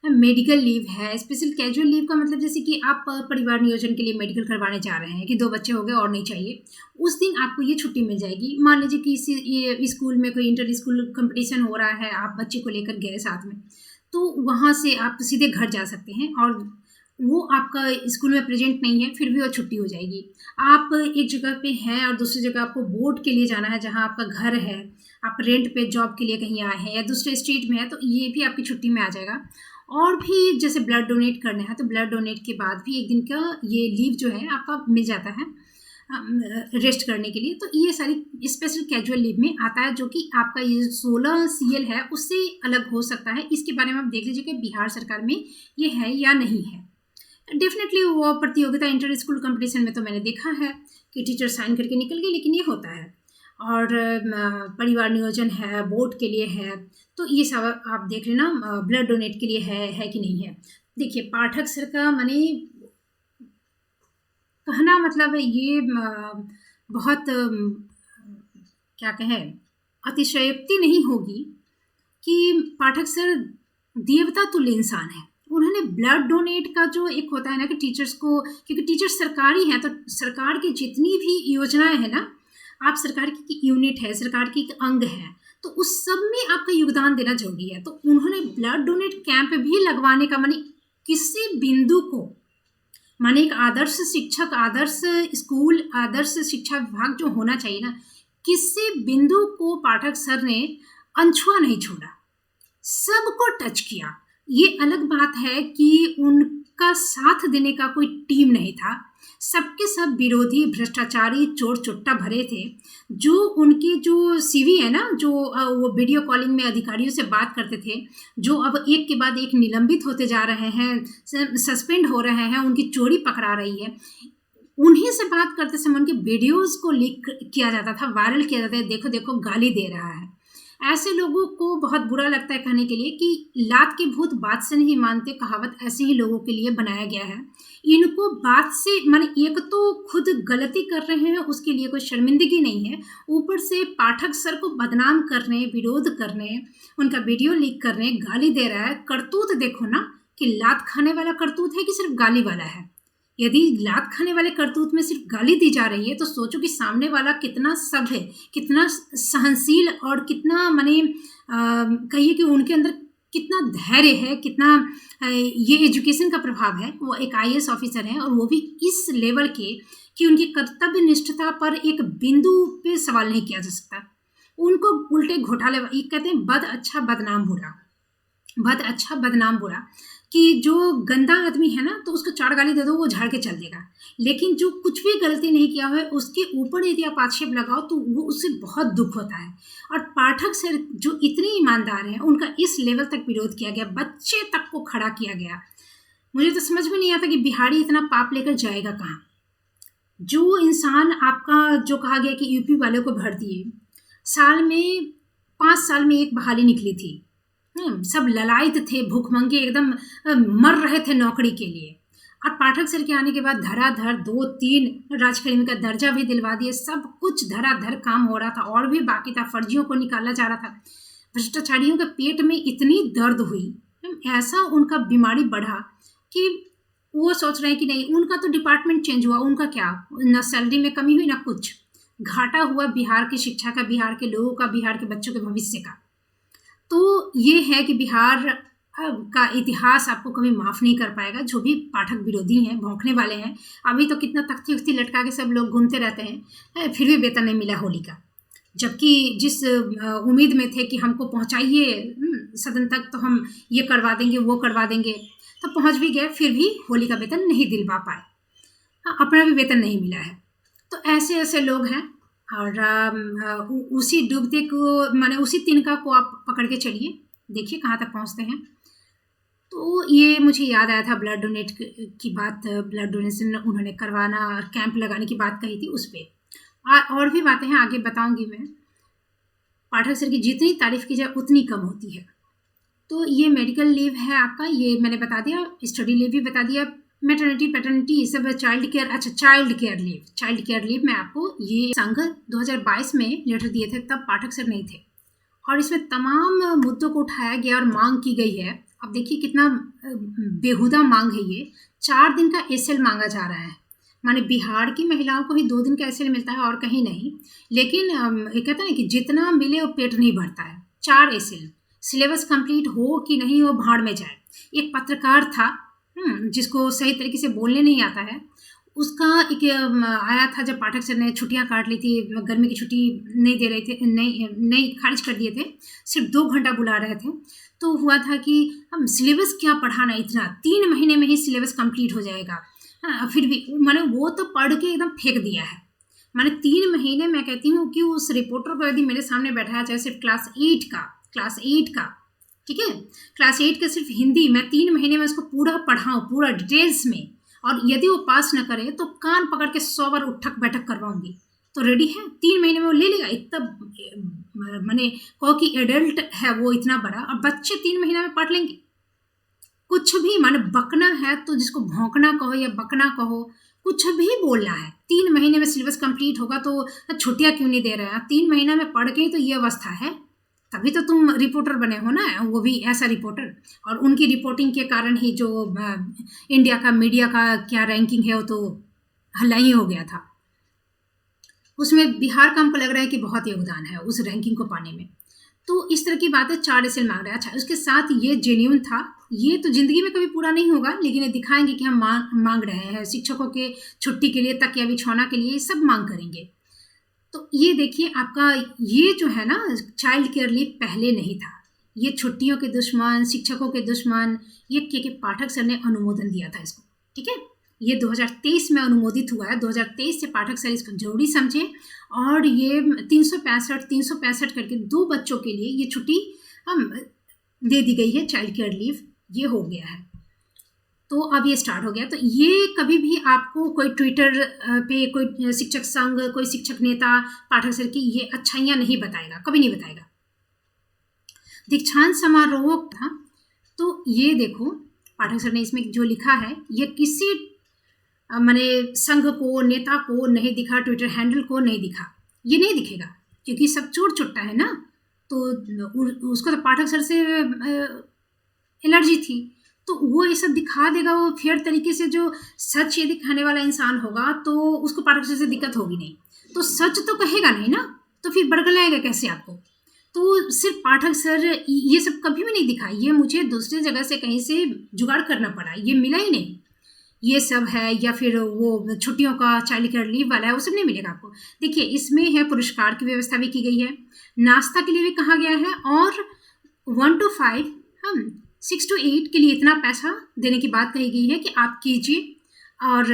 मेडिकल लीव है। स्पेशल कैजुअल लीव का मतलब जैसे कि आप परिवार नियोजन के लिए मेडिकल करवाने जा रहे हैं कि 2 बच्चे हो गए और नहीं चाहिए, उस दिन आपको ये छुट्टी मिल जाएगी। मान लीजिए कि ये स्कूल में कोई इंटर स्कूल कंपटीशन हो रहा है, आप बच्चे को लेकर गए साथ में, तो वहाँ से आप सीधे घर जा सकते हैं और वो आपका स्कूल में प्रेजेंट नहीं है, फिर भी वो छुट्टी हो जाएगी। आप एक जगह पे हैं और दूसरी जगह आपको बोर्ड के लिए जाना है, जहाँ आपका घर है, आप रेंट पे जॉब के लिए कहीं आए हैं या दूसरे स्टेट में है, तो ये भी आपकी छुट्टी में आ जाएगा। और भी जैसे ब्लड डोनेट करना है, तो ब्लड डोनेट के बाद भी एक दिन का ये लीव जो है आपका मिल जाता है रेस्ट करने के लिए। तो ये सारी स्पेशल कैजुअल लीव में आता है, जो कि आपका ये 16 सीएल है उससे अलग हो सकता है। इसके बारे में आप देख लीजिए कि बिहार सरकार में ये है या नहीं है। डेफिनेटली वो प्रतियोगिता इंटर स्कूल कंपटीशन में तो मैंने देखा है कि टीचर साइन करके निकल गए, लेकिन ये होता है। और परिवार नियोजन है, बोर्ड के लिए है, तो ये सब आप देख लेना। ब्लड डोनेट के लिए है कि नहीं है। देखिए, पाठक सर का माने कहना मतलब ये बहुत क्या कहें, अतिशयोक्ति नहीं होगी कि पाठक सर देवता तुल्य इंसान है। उन्होंने ब्लड डोनेट का जो एक होता है ना कि टीचर्स को, क्योंकि टीचर्स सरकारी हैं, तो सरकार की जितनी भी योजनाएं हैं ना, आप सरकार की यूनिट है, सरकार की एक अंग है, तो उस सब में आपका योगदान देना जरूरी है। तो उन्होंने ब्लड डोनेट कैंप भी लगवाने का माने किसी बिंदु को, माने एक आदर्श शिक्षक, आदर्श स्कूल, आदर्श शिक्षा विभाग जो होना चाहिए ना, किसी बिंदु को पाठक सर ने अनछुआ नहीं छोड़ा, सबको टच किया। ये अलग बात है कि उनका साथ देने का कोई टीम नहीं था, सबके सब विरोधी, भ्रष्टाचारी, चोर चुट्टा भरे थे। जो उनके जो सीवी है ना, जो वो वीडियो कॉलिंग में अधिकारियों से बात करते थे, जो अब एक के बाद एक निलंबित होते जा रहे हैं, सस्पेंड हो रहे हैं, उनकी चोरी पकड़ा रही है, उन्हीं से बात करते समय उनके वीडियोज़ को लीक किया जाता था, वायरल किया जाता है, देखो देखो गाली दे रहा है। ऐसे लोगों को बहुत बुरा लगता है कहने के लिए कि लात के भूत बात से नहीं मानते, कहावत ऐसे ही लोगों के लिए बनाया गया है। इनको बात से माने एक तो खुद गलती कर रहे हैं, उसके लिए कोई शर्मिंदगी नहीं है, ऊपर से पाठक सर को बदनाम करने, विरोध करने, उनका वीडियो लीक करने, गाली दे रहा है। करतूत देखो ना कि लात खाने वाला करतूत है कि सिर्फ गाली वाला है। यदि लात खाने वाले करतूत में सिर्फ गाली दी जा रही है, तो सोचो कि सामने वाला कितना सभ्य, कितना सहनशील और कितना माने कहिए कि उनके अंदर कितना धैर्य है, कितना ये एजुकेशन का प्रभाव है। वो एक आईएएस ऑफिसर हैं और वो भी इस लेवल के कि उनकी कर्तव्य निष्ठता पर एक बिंदु पे सवाल नहीं किया जा सकता। उनको उल्टे घोटाले, ये कहते हैं बद अच्छा बदनाम बुरा, बद अच्छा बदनाम बुरा, कि जो गंदा आदमी है ना, तो उसको 4 गाली दे दो, वो झाड़ के चल देगा, लेकिन जो कुछ भी गलती नहीं किया है उसके ऊपर यदि आप आक्षेप लगाओ तो वो उससे बहुत दुख होता है। और पाठक सर जो इतने ईमानदार हैं, उनका इस लेवल तक विरोध किया गया, बच्चे तक को खड़ा किया गया। मुझे तो समझ में नहीं आता कि बिहारी इतना पाप लेकर जाएगा कहाँ। जो इंसान आपका, जो कहा गया कि यूपी वाले को भर दिए, साल में 5 साल में एक बहाली निकली थी, सब ललायत थे, भूखमंगे एकदम मर रहे थे नौकरी के लिए, और पाठक सर के आने के बाद धराधर 2-3 राजकर्मी का दर्जा भी दिलवा दिए, सब कुछ धराधर काम हो रहा था, और भी बाकी था, फर्जियों को निकाला जा रहा था। भ्रष्टाचारियों के पेट में इतनी दर्द हुई, ऐसा उनका बीमारी बढ़ा कि वो सोच रहे हैं कि नहीं, उनका तो डिपार्टमेंट चेंज हुआ, उनका क्या, ना सैलरी में कमी हुई, ना कुछ, घाटा हुआ बिहार की शिक्षा का, बिहार के लोगों का, बिहार के बच्चों के भविष्य का। तो ये है कि बिहार का इतिहास आपको कभी माफ़ नहीं कर पाएगा। जो भी पाठक विरोधी हैं, भौंकने वाले हैं, अभी तो कितना तख्ती उख्ती लटका के सब लोग घूमते रहते हैं, फिर भी वेतन नहीं मिला होली का। जबकि जिस उम्मीद में थे कि हमको पहुंचाइए सदन तक तो हम ये करवा देंगे वो करवा देंगे, तो पहुंच भी गए, फिर भी होली का वेतन नहीं दिलवा पाए। हाँ, अपना भी वेतन नहीं मिला है। तो ऐसे ऐसे लोग हैं। और उसी डूबते को माने उसी तिनका को आप पकड़ के चलिए, देखिए कहाँ तक पहुँचते हैं। तो ये मुझे याद आया था ब्लड डोनेट की बात, ब्लड डोनेशन उन्होंने करवाना और कैंप लगाने की बात कही थी उस पर। और भी बातें हैं, आगे बताऊंगी मैं। पाठक सर की जितनी तारीफ की जाए उतनी कम होती है। तो ये मेडिकल लीव है आपका, ये मैंने बता दिया, स्टडी लीव भी बता दिया, मैटरनिटी पैटर्निटी ये सब है, चाइल्ड केयर। अच्छा, चाइल्ड केयर लीव में आपको ये संघ 2022 में लेटर दिए थे, तब पाठक सर नहीं थे, और इसमें तमाम मुद्दों को उठाया गया और मांग की गई है। अब देखिए कितना बेहुदा मांग है ये। 4 दिन का एसएल मांगा जा रहा है, माने बिहार की महिलाओं को ही 2 दिन का एसएल मिलता है और कहीं नहीं। लेकिन ये कहते हैं ना कि जितना मिले वो पेट नहीं भरता है। 4 एसएल, सिलेबस कंप्लीट हो कि नहीं हो भाड़ में जाए। एक पत्रकार था जिसको सही तरीके से बोलने नहीं आता है, उसका एक आया था जब पाठक सर ने छुट्टियां काट ली थी, गर्मी की छुट्टी नहीं दे रहे थे, नहीं खारिज कर दिए थे, सिर्फ 2 घंटा बुला रहे थे। तो हुआ था कि हम सिलेबस क्या पढ़ाना, इतना 3 महीने में ही सिलेबस कंप्लीट हो जाएगा। हाँ, फिर भी माने वो तो पढ़ के एकदम फेंक दिया है। माने 3 महीने, मैं कहती हूँ कि उस रिपोर्टर को यदि मेरे सामने बैठाया जाए, सिर्फ क्लास 8 का, ठीक है, क्लास 8 का सिर्फ हिंदी, मैं 3 महीने में उसको पूरा पढ़ाऊँ, पूरा डिटेल्स में, और यदि वो पास न करे तो कान पकड़ के 100 बार उठक बैठक करवाऊंगी। तो रेडी है, 3 महीने में वो ले लेगा। इतना माने कहो कि एडल्ट है वो इतना बड़ा, और बच्चे 3 महीने में पढ़ लेंगे कुछ भी। माने बकना है तो जिसको भौंकना कहो या बकना कहो, कुछ भी बोलना है, 3 महीने में सिलेबस कंप्लीट होगा तो छुट्टियां क्यों नहीं दे रहे हैं? 3 महीने में पढ़ के तो ये अवस्था है, तभी तो तुम रिपोर्टर बने हो ना, वो भी ऐसा रिपोर्टर। और उनकी रिपोर्टिंग के कारण ही जो इंडिया का मीडिया का क्या रैंकिंग है वो तो हल्ला ही हो गया था। उसमें बिहार का हमको लग रहा है कि बहुत योगदान है उस रैंकिंग को पाने में। तो इस तरह की बातें 4 एसएल मांग रहे हैं। अच्छा, उसके साथ ये जेन्युइन था, ये तो जिंदगी में कभी पूरा नहीं होगा, लेकिन ये दिखाएंगे कि हम मांग रहे हैं शिक्षकों के छुट्टी के लिए, तकिया बिछौना के लिए, सब मांग करेंगे। तो ये देखिए आपका ये जो है ना चाइल्ड केयर लीव पहले नहीं था। ये छुट्टियों के दुश्मन, शिक्षकों के दुश्मन, ये के पाठक सर ने अनुमोदन दिया था इसको, ठीक है। ये 2023 में अनुमोदित हुआ है, 2023 से पाठक सर इसको जरूरी समझे। और ये 365 करके 2 बच्चों के लिए ये छुट्टी हम दे दी गई है, चाइल्ड केयर लीव ये हो गया है। तो अब ये स्टार्ट हो गया। तो ये कभी भी आपको कोई ट्विटर पे कोई शिक्षक संघ, कोई शिक्षक नेता पाठक सर की ये अच्छाइयाँ नहीं बताएगा, कभी नहीं बताएगा। दीक्षांत समारोह था, तो ये देखो पाठक सर ने इसमें जो लिखा है, ये किसी माने संघ को, नेता को नहीं दिखा, ट्विटर हैंडल को नहीं दिखा, ये नहीं दिखेगा क्योंकि सब चोर चुट्टा है ना। तो उसको तो पाठक सर से एलर्जी थी, तो वो ये सब दिखा देगा। वो फेयर तरीके से जो सच ये दिखाने वाला इंसान होगा तो उसको पाठक सर से दिक्कत होगी नहीं, तो सच तो कहेगा नहीं ना, तो फिर बरगलाएगा कैसे आपको? तो सिर्फ पाठक सर ये सब कभी भी नहीं दिखा, ये मुझे दूसरी जगह से कहीं से जुगाड़ करना पड़ा, ये मिला ही नहीं। ये सब है, या फिर वो छुट्टियों का चाइल्ड केयर लीव वाला है, वो सब नहीं मिलेगा आपको। देखिए इसमें है पुरस्कार की व्यवस्था भी की गई है, नाश्ता के लिए भी कहा गया है, और 1 to 5 हम 6 to 8 के लिए इतना पैसा देने की बात कही गई है कि आप कीजिए और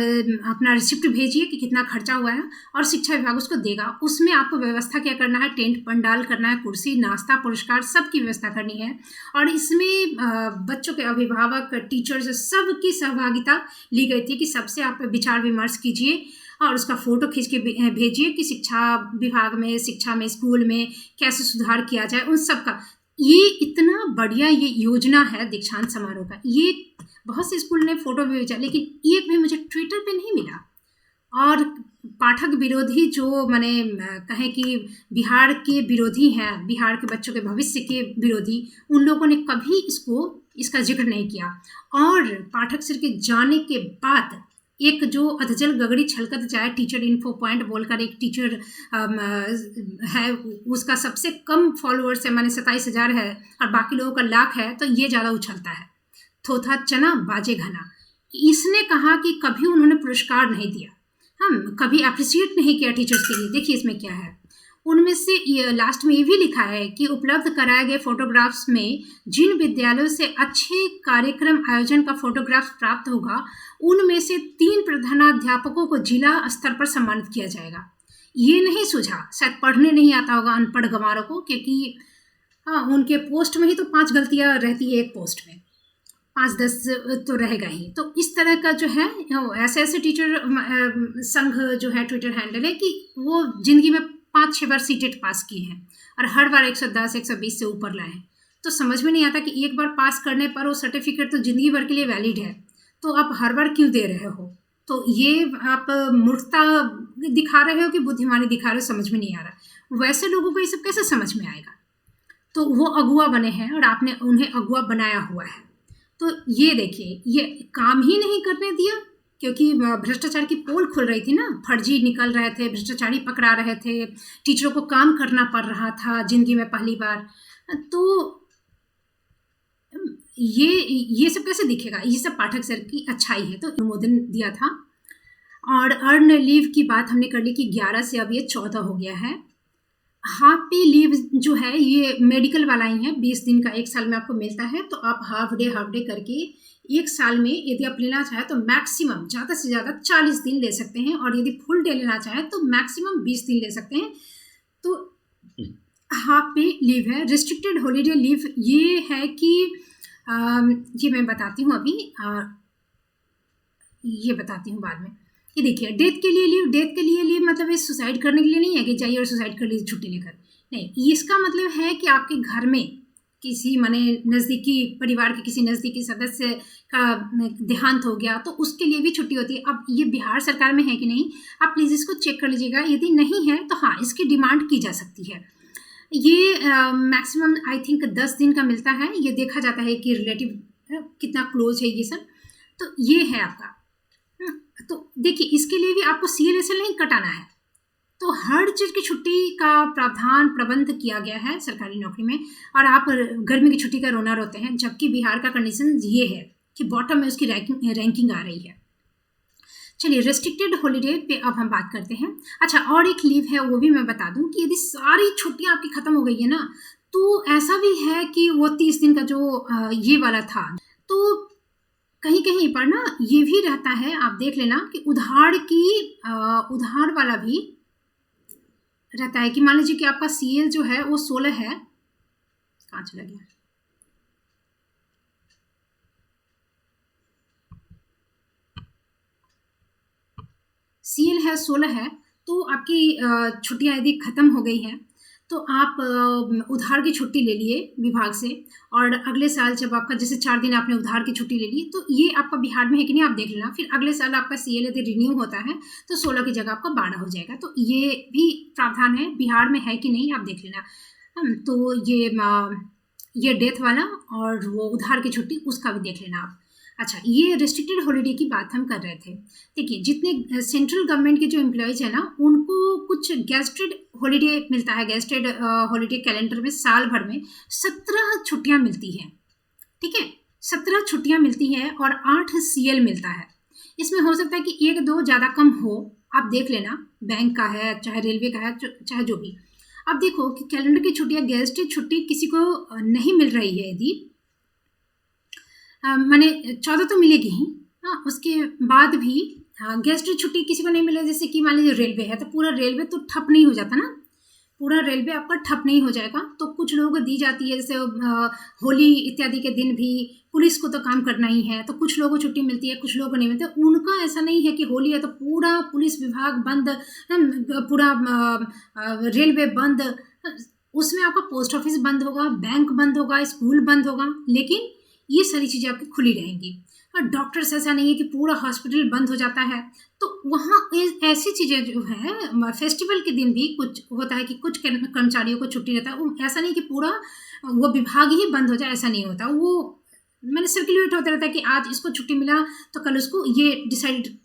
अपना रिसिप्ट भेजिए कि कितना खर्चा हुआ है, और शिक्षा विभाग उसको देगा। उसमें आपको व्यवस्था क्या करना है, टेंट पंडाल करना है, कुर्सी, नाश्ता, पुरस्कार सब की व्यवस्था करनी है। और इसमें बच्चों के अभिभावक, टीचर्स सबकी सहभागिता ली गई थी कि सबसे आप विचार विमर्श कीजिए और उसका फ़ोटो खींच के भेजिए कि शिक्षा विभाग में, शिक्षा में, स्कूल में कैसे सुधार किया जाए, उन सब का। ये इतना बढ़िया ये योजना है दीक्षांत समारोह का। ये बहुत से स्कूल ने फ़ोटो भी भेजा, लेकिन एक भी मुझे ट्विटर पे नहीं मिला। और पाठक विरोधी जो मैंने कहें कि बिहार के विरोधी हैं, बिहार के बच्चों के भविष्य के विरोधी, उन लोगों ने कभी इसका जिक्र नहीं किया। और पाठक सर के जाने के बाद एक जो अधजल गगड़ी छलकत जाए टीचर इन्फो पॉइंट बोलकर एक टीचर है, उसका सबसे कम फॉलोअर्स है, माने 27,000 है, और बाकी लोगों का लाख है, तो ये ज़्यादा उछलता है। थोथा चना बाजे घना, इसने कहा कि कभी उन्होंने पुरस्कार नहीं दिया, हम कभी अप्रिशिएट नहीं किया टीचर्स के लिए। देखिए इसमें क्या है, उनमें से लास्ट में ये भी लिखा है कि उपलब्ध कराए गए फोटोग्राफ्स में जिन विद्यालयों से अच्छे कार्यक्रम आयोजन का फोटोग्राफ प्राप्त होगा, उनमें से 3 प्रधानाध्यापकों को जिला स्तर पर सम्मानित किया जाएगा। ये नहीं सूझा, शायद पढ़ने नहीं आता होगा अनपढ़ गंवारों को, क्योंकि उनके पोस्ट में ही तो 5 गलतियाँ रहती है एक पोस्ट में, 5-10 तो रहेगा ही। तो इस तरह का जो है ऐसे टीचर संघ जो है ट्विटर हैंडल है कि वो जिंदगी में 5-6 बार सीटेट पास किए हैं और हर बार 110-120 से ऊपर लाए हैं। तो समझ में नहीं आता कि एक बार पास करने पर वो सर्टिफिकेट तो ज़िंदगी भर के लिए वैलिड है, तो आप हर बार क्यों दे रहे हो? तो ये आप मूर्खता दिखा रहे हो कि बुद्धिमानी दिखा रहे हो, समझ में नहीं आ रहा। वैसे लोगों को ये सब कैसे समझ में आएगा? तो वो अगुआ बने हैं और आपने उन्हें अगुआ बनाया हुआ है। तो ये देखिए, ये काम ही नहीं करने दिया, क्योंकि भ्रष्टाचार की पोल खुल रही थी ना, फर्जी निकल रहे थे, भ्रष्टाचारी पकड़ा रहे थे, टीचरों को काम करना पड़ रहा था ज़िंदगी में पहली बार। तो ये सब कैसे दिखेगा? ये सब पाठक सर की अच्छाई है। तो अनुमोदन दिया था। और अर्न लीव की बात हमने कर ली कि 11 से अब ये 14 हो गया है। हाफ पे लीव जो है ये मेडिकल वाला ही है, 20 दिन का 1 साल में आपको मिलता है। तो आप हाफ डे करके 1 साल में यदि आप लेना चाहें तो मैक्सिमम ज़्यादा से ज़्यादा 40 दिन ले सकते हैं, और यदि फुल डे लेना चाहें तो मैक्सिमम 20 दिन ले सकते हैं। तो हाफ पे लीव है। रिस्ट्रिक्टेड हॉलीडे लीव ये है कि ये मैं बताती हूँ अभी, ये बताती हूँ बाद में। कि देखिए, डेथ के लिए लीव मतलब ये सुसाइड करने के लिए नहीं है कि जाइए और सुसाइड कर लीजिए छुट्टी लेकर, नहीं। इसका मतलब है कि आपके घर में किसी माने नज़दीकी परिवार के किसी नज़दीकी सदस्य का देहांत हो गया, तो उसके लिए भी छुट्टी होती है। अब ये बिहार सरकार में है कि नहीं, आप प्लीज़ इसको चेक कर लीजिएगा। यदि नहीं है तो हाँ, इसकी डिमांड की जा सकती है। ये मैक्सिमम आई थिंक 10 दिन का मिलता है। ये देखा जाता है कि रिलेटिव कितना क्लोज है ये सब। तो ये है आपका। तो देखिए, इसके लिए भी आपको CLSL नहीं कटाना है। तो हर चीज़ की छुट्टी का प्रावधान प्रबंध किया गया है सरकारी नौकरी में। और आप गर्मी की छुट्टी का रोना रोते हैं, जबकि बिहार का कंडीशन ये है कि बॉटम में उसकी रैंकिंग आ रही है। चलिए, रेस्ट्रिक्टेड हॉलीडे पे अब हम बात करते हैं। अच्छा, और एक लीव है, वो भी मैं बता दूं कि यदि सारी छुट्टियां आपकी ख़त्म हो गई है ना, तो ऐसा भी है कि वो 30 दिन का जो ये वाला था, तो कहीं कहीं पर ना ये भी रहता है, आप देख लेना कि उधार वाला भी रहता है। कि मान लीजिए कि आपका CL जो है वो 16 है, कहाँ चला गया, CL है 16 है, तो आपकी छुट्टियां यदि ख़त्म हो गई हैं तो आप उधार की छुट्टी ले लिए विभाग से, और अगले साल जब आपका जैसे 4 दिन आपने उधार की छुट्टी ले ली, तो ये आपका बिहार में है कि नहीं आप देख लेना। फिर अगले साल आपका CL यदि रिन्यू होता है तो 16 की जगह आपका 12 हो जाएगा। तो ये भी प्रावधान है, बिहार में है कि नहीं आप देख लेना। तो ये डेथ वाला और वो उधार की छुट्टी, उसका भी देख लेना आप। अच्छा, ये रेस्ट्रिक्टेड हॉलीडे की बात हम कर रहे थे। देखिए, जितने सेंट्रल गवर्नमेंट के जो एम्प्लॉयज़ हैं ना, उनको कुछ गेस्टेड हॉलीडे मिलता है। गेस्टेड हॉलीडे कैलेंडर में साल भर में 17 छुट्टियां मिलती हैं। ठीक है, 17 छुट्टियां मिलती हैं और 8 CL मिलता है। इसमें हो सकता है कि 1-2 ज़्यादा कम हो, आप देख लेना। बैंक का है, चाहे रेलवे का है, चाहे जो भी। अब देखो कि कैलेंडर की छुट्टियाँ, गेस्टेड छुट्टी किसी को नहीं मिल रही है, यदि माने 14 तो मिलेगी ही। हाँ, उसके बाद भी गेस्ट छुट्टी किसी को नहीं मिले, जैसे कि मान लीजिए रेलवे है, तो पूरा रेलवे तो ठप नहीं हो जाता ना, पूरा रेलवे आपका ठप नहीं हो जाएगा। तो कुछ लोगों को दी जाती है, जैसे होली इत्यादि के दिन भी पुलिस को तो काम करना ही है, तो कुछ लोगों को छुट्टी मिलती है, कुछ लोगों को नहीं मिलती। उनका ऐसा नहीं है कि होली है तो पूरा पुलिस विभाग बंद, पूरा रेलवे बंद। उसमें आपका पोस्ट ऑफिस बंद होगा, बैंक बंद होगा, स्कूल बंद होगा, लेकिन ये सारी चीज़ें आपकी खुली रहेंगी। और डॉक्टर्स ऐसा नहीं है कि पूरा हॉस्पिटल बंद हो जाता है। तो वहाँ ऐसी चीज़ें जो है, फेस्टिवल के दिन भी कुछ होता है कि कुछ कर्मचारियों को छुट्टी रहता है। ऐसा नहीं कि पूरा वो विभाग ही बंद हो जाए, ऐसा नहीं होता। वो मैंने सर्कुलेट होता रहता है कि आज इसको छुट्टी मिला तो कल उसको ये डिसाइड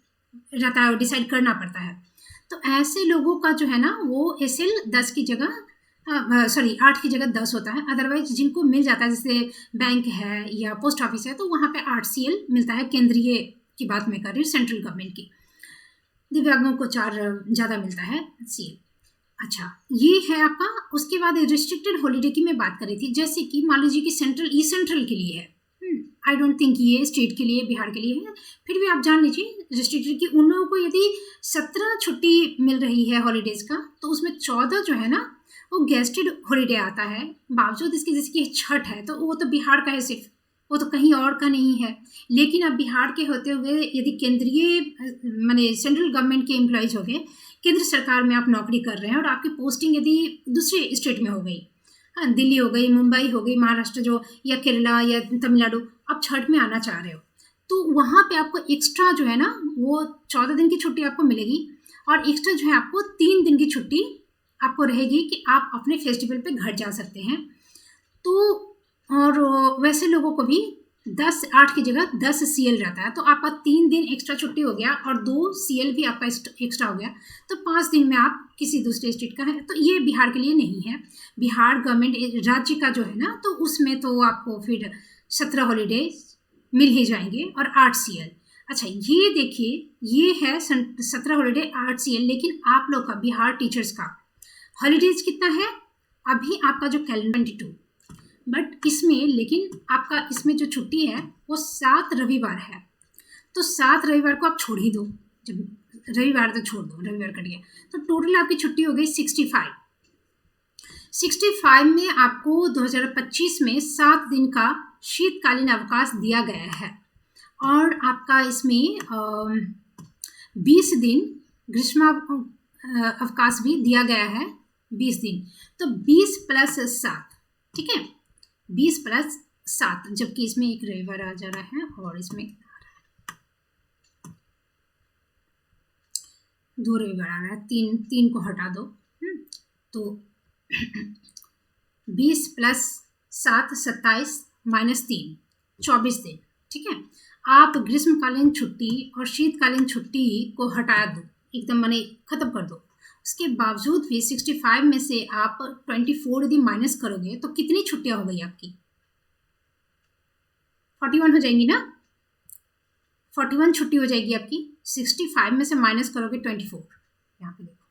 रहता है, डिसाइड करना पड़ता है। तो ऐसे लोगों का जो है ना, वो SL 10 की जगह 8 की जगह 10 होता है। अदरवाइज जिनको मिल जाता है, जैसे बैंक है या पोस्ट ऑफिस है, तो वहाँ पे 8 CL मिलता है। केंद्रीय की बात मैं कर रही हूँ, सेंट्रल गवर्नमेंट की। दिव्यांगों को 4 ज़्यादा मिलता है CL। अच्छा, ये है आपका। उसके बाद रिस्ट्रिक्टेड हॉलिडे की मैं बात कर रही थी, जैसे कि मान लीजिए कि सेंट्रल ई सेंट्रल के लिए है, आई डोंट थिंक ये स्टेट के लिए, बिहार के लिए है, फिर भी आप जान लीजिए रिस्ट्रिक्टेड की उन लोगों को यदि 17 छुट्टी मिल रही है हॉलीडेज का, तो उसमें 14 जो है ना वो गेस्टेड हॉलीडे आता है। बावजूद इसके जैसे कि छठ है तो वो तो बिहार का है सिर्फ, वो तो कहीं और का नहीं है। लेकिन अब बिहार के होते हुए यदि केंद्रीय माने सेंट्रल गवर्नमेंट के एम्प्लॉयज़ हो गए, केंद्र सरकार में आप नौकरी कर रहे हैं और आपकी पोस्टिंग यदि दूसरे स्टेट में हो गई, हाँ, दिल्ली हो गई, मुंबई हो गई, महाराष्ट्र जो, या केरला या तमिलनाडु, आप छठ में आना चाह रहे हो, तो वहाँ पे आपको एक्स्ट्रा जो है ना वो 14 दिन की छुट्टी आपको मिलेगी, और एक्स्ट्रा जो है आपको 3 दिन की छुट्टी आपको रहेगी कि आप अपने फेस्टिवल पे घर जा सकते हैं। तो और वैसे लोगों को भी 8 की जगह 10 सीएल रहता है, तो आपका 3 दिन एक्स्ट्रा छुट्टी हो गया और 2 सीएल भी आपका एक्स्ट्रा हो गया, तो 5 दिन में आप किसी दूसरे स्टेट का है। तो ये बिहार के लिए नहीं है। बिहार गवर्नमेंट राज्य का जो है ना, तो उसमें तो आपको फिर 17 हॉलीडे मिल ही जाएंगे और 8 सीएल। अच्छा, ये देखिए, ये है 17 हॉलीडे 8 सीएल, लेकिन आप लोग का बिहार टीचर्स का हॉलीडेज कितना है अभी आपका जो कैलेंडर 22, बट इसमें लेकिन आपका इसमें जो छुट्टी है वो 7 रविवार है, तो 7 रविवार को आप छोड़ ही दो, जब रविवार तो छोड़ दो, रविवार कट गया, तो टोटल आपकी छुट्टी हो गई 65 में आपको 2025 में 7 दिन का शीतकालीन अवकाश दिया गया है, और आपका इसमें 20 दिन ग्रीष्म अवकाश भी दिया गया है, 20 दिन, तो 20 + 7, ठीक है, 20 + 7, जबकि इसमें एक रविवार आ जा रहा है और इसमें 2 रविवार आ रहा है, 3 को हटा दो, तो 20 + 7 27 - 3 24 दिन, ठीक है। आप ग्रीष्मकालीन छुट्टी और शीतकालीन छुट्टी को हटा दो, एकदम माने खत्म कर दो, उसके बावजूद भी 65 में से आप 24 यदि माइनस करोगे तो कितनी छुट्टियां हो गई आपकी? 41 हो जाएंगी ना, 41 छुट्टी हो जाएगी आपकी। 65 में से माइनस करोगे 24, यहाँ पे देखो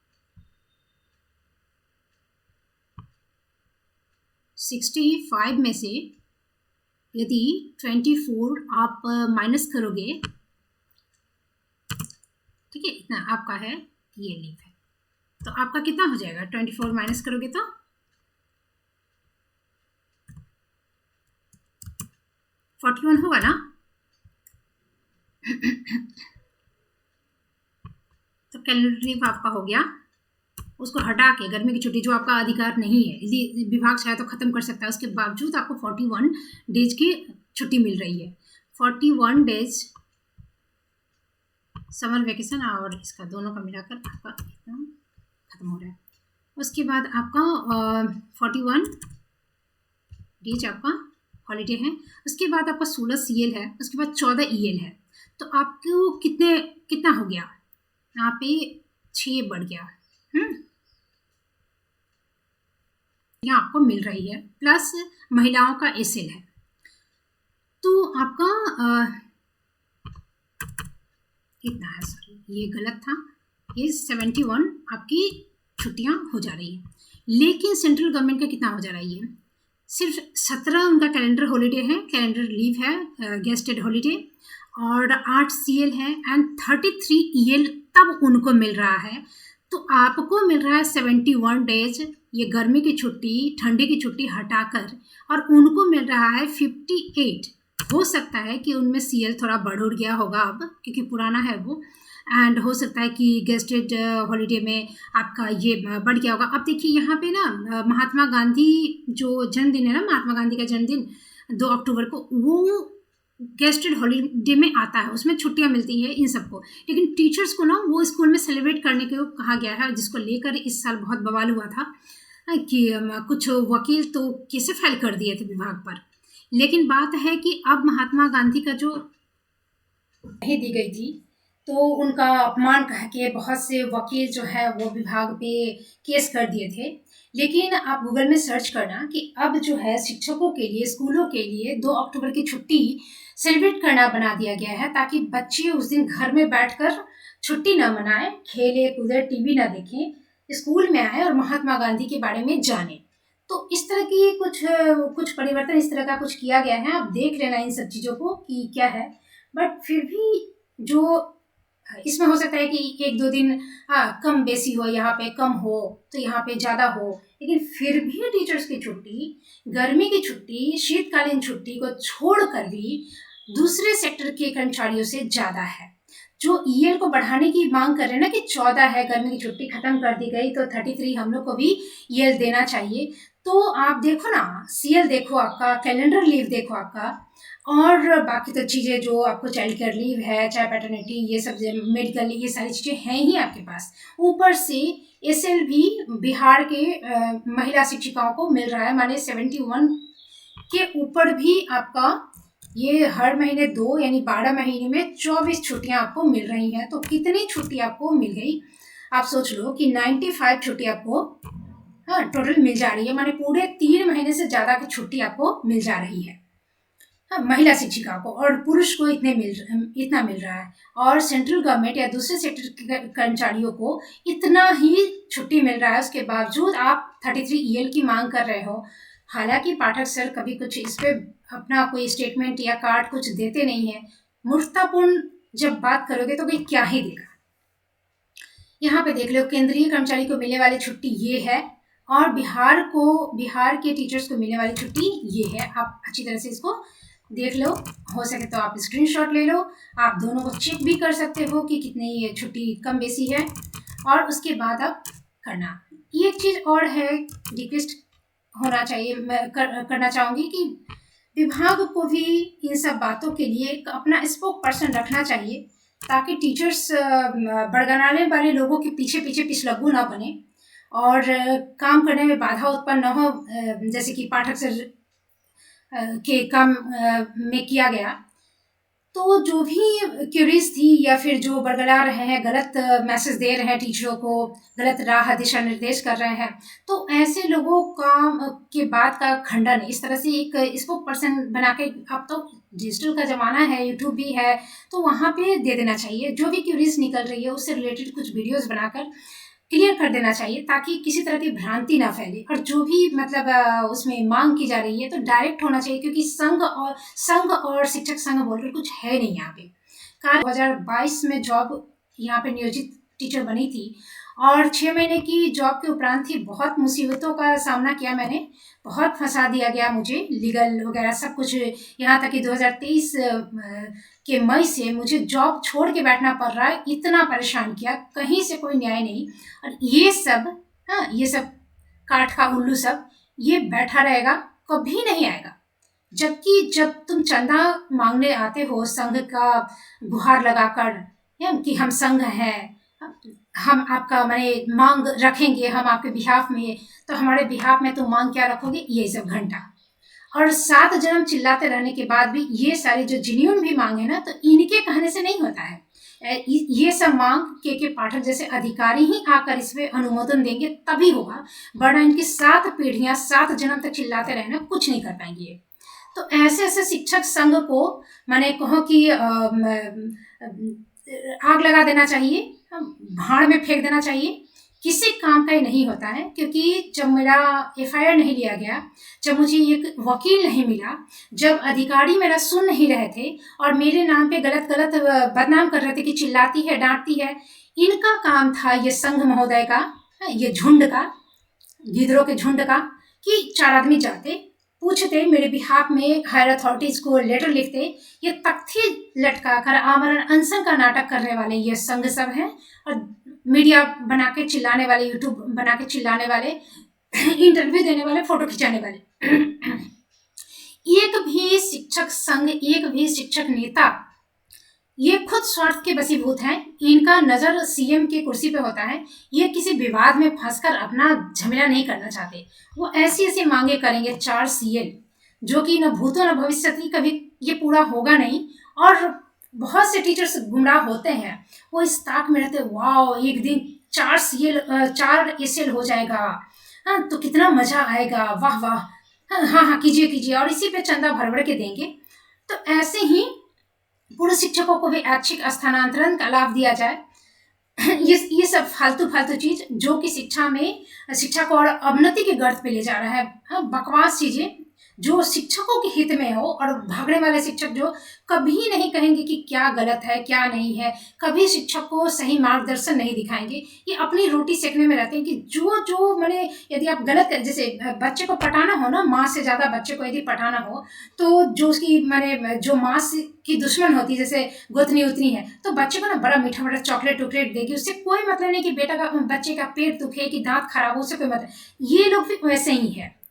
65 में से यदि 24 आप माइनस करोगे, ठीक है, इतना आपका है ये लीव है, तो आपका कितना हो जाएगा? 24 माइनस करोगे तो 41 होगा ना। तो कैलेंडर लीव आपका हो गया, उसको हटा के गर्मी की छुट्टी जो आपका अधिकार नहीं है, यदि विभाग चाहे तो खत्म कर सकता है, उसके बावजूद आपको 41 डेज की छुट्टी मिल रही है। 41 डेज समर वेकेशन और इसका दोनों का मिलाकर आपका खत्म हो रहा है। उसके बाद आपका 41 डेज आपका हॉलीडे है। उसके बाद आपका 16 सीएल है, उसके बाद 14 ईएल है, तो आपको कितना हो गया? यहाँ पे 6 बढ़ गया, यहाँ आपको मिल रही है, प्लस महिलाओं का एसएल है, तो आपका कितना है? सॉरी, ये गलत था, ये 71 आपकी छुट्टियां हो जा रही है। लेकिन सेंट्रल गवर्नमेंट का कितना हो जा रही है? सिर्फ 17 उनका कैलेंडर हॉलीडे है, कैलेंडर लीव है, गेस्टेड हॉलीडे, और 8 सीएल है एंड 33 ईएल तब उनको मिल रहा है। तो आपको मिल रहा है 71 डेज, ये गर्मी की छुट्टी ठंडी की छुट्टी हटाकर, और उनको मिल रहा है 58। हो सकता है कि उनमें सीएल थोड़ा बढ़ उड़ गया होगा अब, क्योंकि पुराना है वो, एंड हो सकता है कि गेस्टेड हॉलीडे में आपका ये बढ़ गया होगा। अब देखिए यहाँ पे ना महात्मा गांधी जो जन्मदिन है ना, महात्मा गांधी का जन्मदिन 2 अक्टूबर को, वो गेस्टेड हॉलीडे में आता है, उसमें छुट्टियां मिलती है इन सबको। लेकिन टीचर्स को ना वो स्कूल में सेलिब्रेट करने को कहा गया है, जिसको लेकर इस साल बहुत बवाल हुआ था कि कुछ वकील तो केसें फाइल कर दिए थे विभाग पर। लेकिन बात है कि अब महात्मा गांधी का जो दी गई थी, तो उनका अपमान कह के बहुत से वकील जो है वो विभाग पे केस कर दिए थे। लेकिन आप गूगल में सर्च करना कि अब जो है शिक्षकों के लिए, स्कूलों के लिए 2 अक्टूबर की छुट्टी सेलिब्रेट करना बना दिया गया है, ताकि बच्चे उस दिन घर में बैठकर छुट्टी ना मनाएं, खेले कूदे, टीवी ना देखें, स्कूल में आए और महात्मा गांधी के बारे में जाने। तो इस तरह की कुछ परिवर्तन इस तरह का कुछ किया गया है, आप देख लेना इन सब चीज़ों को कि क्या है। बट फिर भी जो इसमें हो सकता है कि 1-2 दिन कम बेसी हो, यहाँ पे कम हो तो यहाँ पे ज़्यादा हो, लेकिन फिर भी टीचर्स की छुट्टी, गर्मी की छुट्टी, शीतकालीन छुट्टी को छोड़ कर भी दूसरे सेक्टर के कर्मचारियों से ज़्यादा है। जो ईएल को बढ़ाने की मांग कर रहे हैं ना कि 14 है, गर्मी की छुट्टी खत्म कर दी गई तो 33 हम लोग को भी ईएल देना चाहिए। तो आप देखो ना, सीएल देखो आपका, कैलेंडर लीव देखो आपका, और बाकी तो चीज़ें जो आपको चाइल्ड केयर लीव है, चाहे पैटर्निटी, ये सब मेडिकल, ये सारी चीज़ें हैं ही आपके पास। ऊपर से एसएल भी बिहार के महिला शिक्षिकाओं को मिल रहा है, माने 71 के ऊपर भी आपका ये हर महीने 2 यानी 12 महीने में 24 छुट्टियां आपको मिल रही हैं। तो कितनी छुट्टी आपको मिल गई, आप सोच लो कि 95 छुट्टी आपको टोटल मिल जा रही है, माने पूरे 3 महीने से ज़्यादा की छुट्टी आपको मिल जा रही है महिला शिक्षिका को, और पुरुष को इतना मिल रहा है। और सेंट्रल गवर्नमेंट या दूसरे सेक्टर के कर्मचारियों को इतना ही छुट्टी मिल रहा है, उसके बावजूद आप 33 ईएल की मांग कर रहे हो। हालांकि पाठक सर कभी कुछ इस पे अपना कोई स्टेटमेंट या कार्ड कुछ देते नहीं है। मूर्खतापूर्ण जब बात करोगे तो कोई क्या ही देगा। यहाँ पे देख लो, केंद्रीय कर्मचारी को मिलने वाली छुट्टी ये है, और बिहार के टीचर्स को मिलने वाली छुट्टी ये है। आप अच्छी तरह से इसको देख लो, हो सके तो आप स्क्रीनशॉट ले लो, आप दोनों को चेक भी कर सकते हो कि कितनी छुट्टी कम बेसी है, और उसके बाद आप करना। एक चीज़ और है, रिक्वेस्ट होना चाहिए, मैं करना चाहूँगी कि विभाग को भी इन सब बातों के लिए एक अपना स्पोक पर्सन रखना चाहिए, ताकि टीचर्स बड़गड़ाने वाले लोगों के पीछे पीछे पिछलग्गू ना बने और काम करने में बाधा उत्पन्न न हो, जैसे कि पाठक सर के काम में किया गया। तो जो भी क्यूरीज थी या फिर जो बरगला रहे हैं, गलत मैसेज दे रहे हैं टीचरों को, गलत राह दिशा निर्देश कर रहे हैं, तो ऐसे लोगों के बात का खंडन इस तरह से एक स्पोक पर्सन बना के, अब तो डिजिटल का ज़माना है, यूट्यूब भी है, तो वहाँ पे दे देना चाहिए। जो भी क्यूरीज निकल रही है उससे रिलेटेड कुछ वीडियोज़ बनाकर क्लियर कर देना चाहिए, ताकि किसी तरह की भ्रांति ना फैले। और जो भी मतलब उसमें मांग की जा रही है तो डायरेक्ट होना चाहिए, क्योंकि संघ और शिक्षक संघ बोलकर कुछ है नहीं यहाँ पे। 2022 में जॉब यहाँ पे नियोजित टीचर बनी थी, और 6 महीने की जॉब के उपरांत ही बहुत मुसीबतों का सामना किया मैंने, बहुत फंसा दिया गया मुझे, लीगल वगैरह सब कुछ। यहाँ तक कि 2023 के मई से मुझे जॉब छोड़ के बैठना पड़ रहा है, इतना परेशान किया, कहीं से कोई न्याय नहीं। और ये सब काठ का उल्लू सब ये बैठा रहेगा, कभी नहीं आएगा। जबकि जब तुम चंदा मांगने आते हो संघ का गुहार लगाकर कि हम संघ हैं, हम आपका माने मांग रखेंगे, हम आपके बिहाफ में, तो हमारे बिहाफ में तुम मांग क्या रखोगे, ये सब घंटा। और 7 जन्म चिल्लाते रहने के बाद भी ये सारी जो जिन्यून भी मांग है ना, तो इनके कहने से नहीं होता है। ये सब मांग के पाठक जैसे अधिकारी ही आकर इसमें अनुमोदन देंगे तभी होगा, वरना इनकी 7 पीढ़ियां 7 जन्म तक चिल्लाते रहना कुछ नहीं कर पाएंगे। तो ऐसे ऐसे शिक्षक संघ को मैंने कहो कि आग लगा देना चाहिए, भाड़ में फेंक देना चाहिए, किसी काम का ही नहीं होता है। क्योंकि जब मेरा एफआईआर नहीं लिया गया, जब मुझे एक वकील नहीं मिला, जब अधिकारी मेरा सुन नहीं रहे थे और मेरे नाम पे गलत गलत बदनाम कर रहे थे कि चिल्लाती है, डांटती है, इनका काम था ये संघ महोदय का, ये झुंड का, गिदड़ों के झुंड का, कि 4 आदमी जाते, पूछते, मेरे बिहाफ में हायर अथॉरिटीज को लेटर लिखते, ये तख्ती लटका कर आमरण अनशन का नाटक करने वाले ये संघ सब हैं, और मीडिया बना के चिल्लाने वाले, यूट्यूब बना के चिल्लाने वाले, इंटरव्यू देने वाले, फोटो खिंचाने वाले। एक भी शिक्षक संघ, एक भी शिक्षक नेता ये खुद स्वार्थ के बसीभूत हैं, इनका नजर सीएम की कुर्सी पे होता है, ये किसी विवाद में फंसकर अपना झमेला नहीं करना चाहते। वो ऐसी ऐसी मांगे करेंगे 4 सीएल, जो कि न भूतो न भविष्यति, कभी ये पूरा होगा नहीं। और बहुत से टीचर्स गुमराह होते हैं, वो इस ताक में रहते, वाह एक दिन 4 एसएल हो जाएगा, हाँ तो कितना मजा आएगा, वाह वाह, हाँ हाँ कीजिए कीजिए, और इसी पे चंदा भर भर के देंगे। तो ऐसे ही पूर्व शिक्षकों को भी ऐच्छिक स्थानांतरण का लाभ दिया जाए, ये सब फालतू फालतू चीज जो कि शिक्षा को और अवनति के गर्त पे ले जा रहा है। हाँ, बकवास चीजें जो शिक्षकों के हित में हो, और भागने वाले शिक्षक जो कभी नहीं कहेंगे कि क्या गलत है क्या नहीं है, कभी शिक्षक को सही मार्गदर्शन नहीं दिखाएंगे। ये अपनी रोटी सेकने में रहते हैं कि जो जो मैंने, यदि आप गलत कर, जैसे बच्चे को पटाना हो ना, माँ से ज्यादा बच्चे को यदि पटाना हो, तो जो उसकी मैंने जो माँ की दुश्मन होती है, जैसे गोतनी उतनी है, तो बच्चे को ना बड़ा मीठा मीठा चॉकलेट टॉकलेट देगी, उससे कोई मतलब नहीं कि बेटा का बच्चे का पेट दुखे कि दांत खराब हो, उससे कोई मतलब। ये लोग भी वैसे ही है।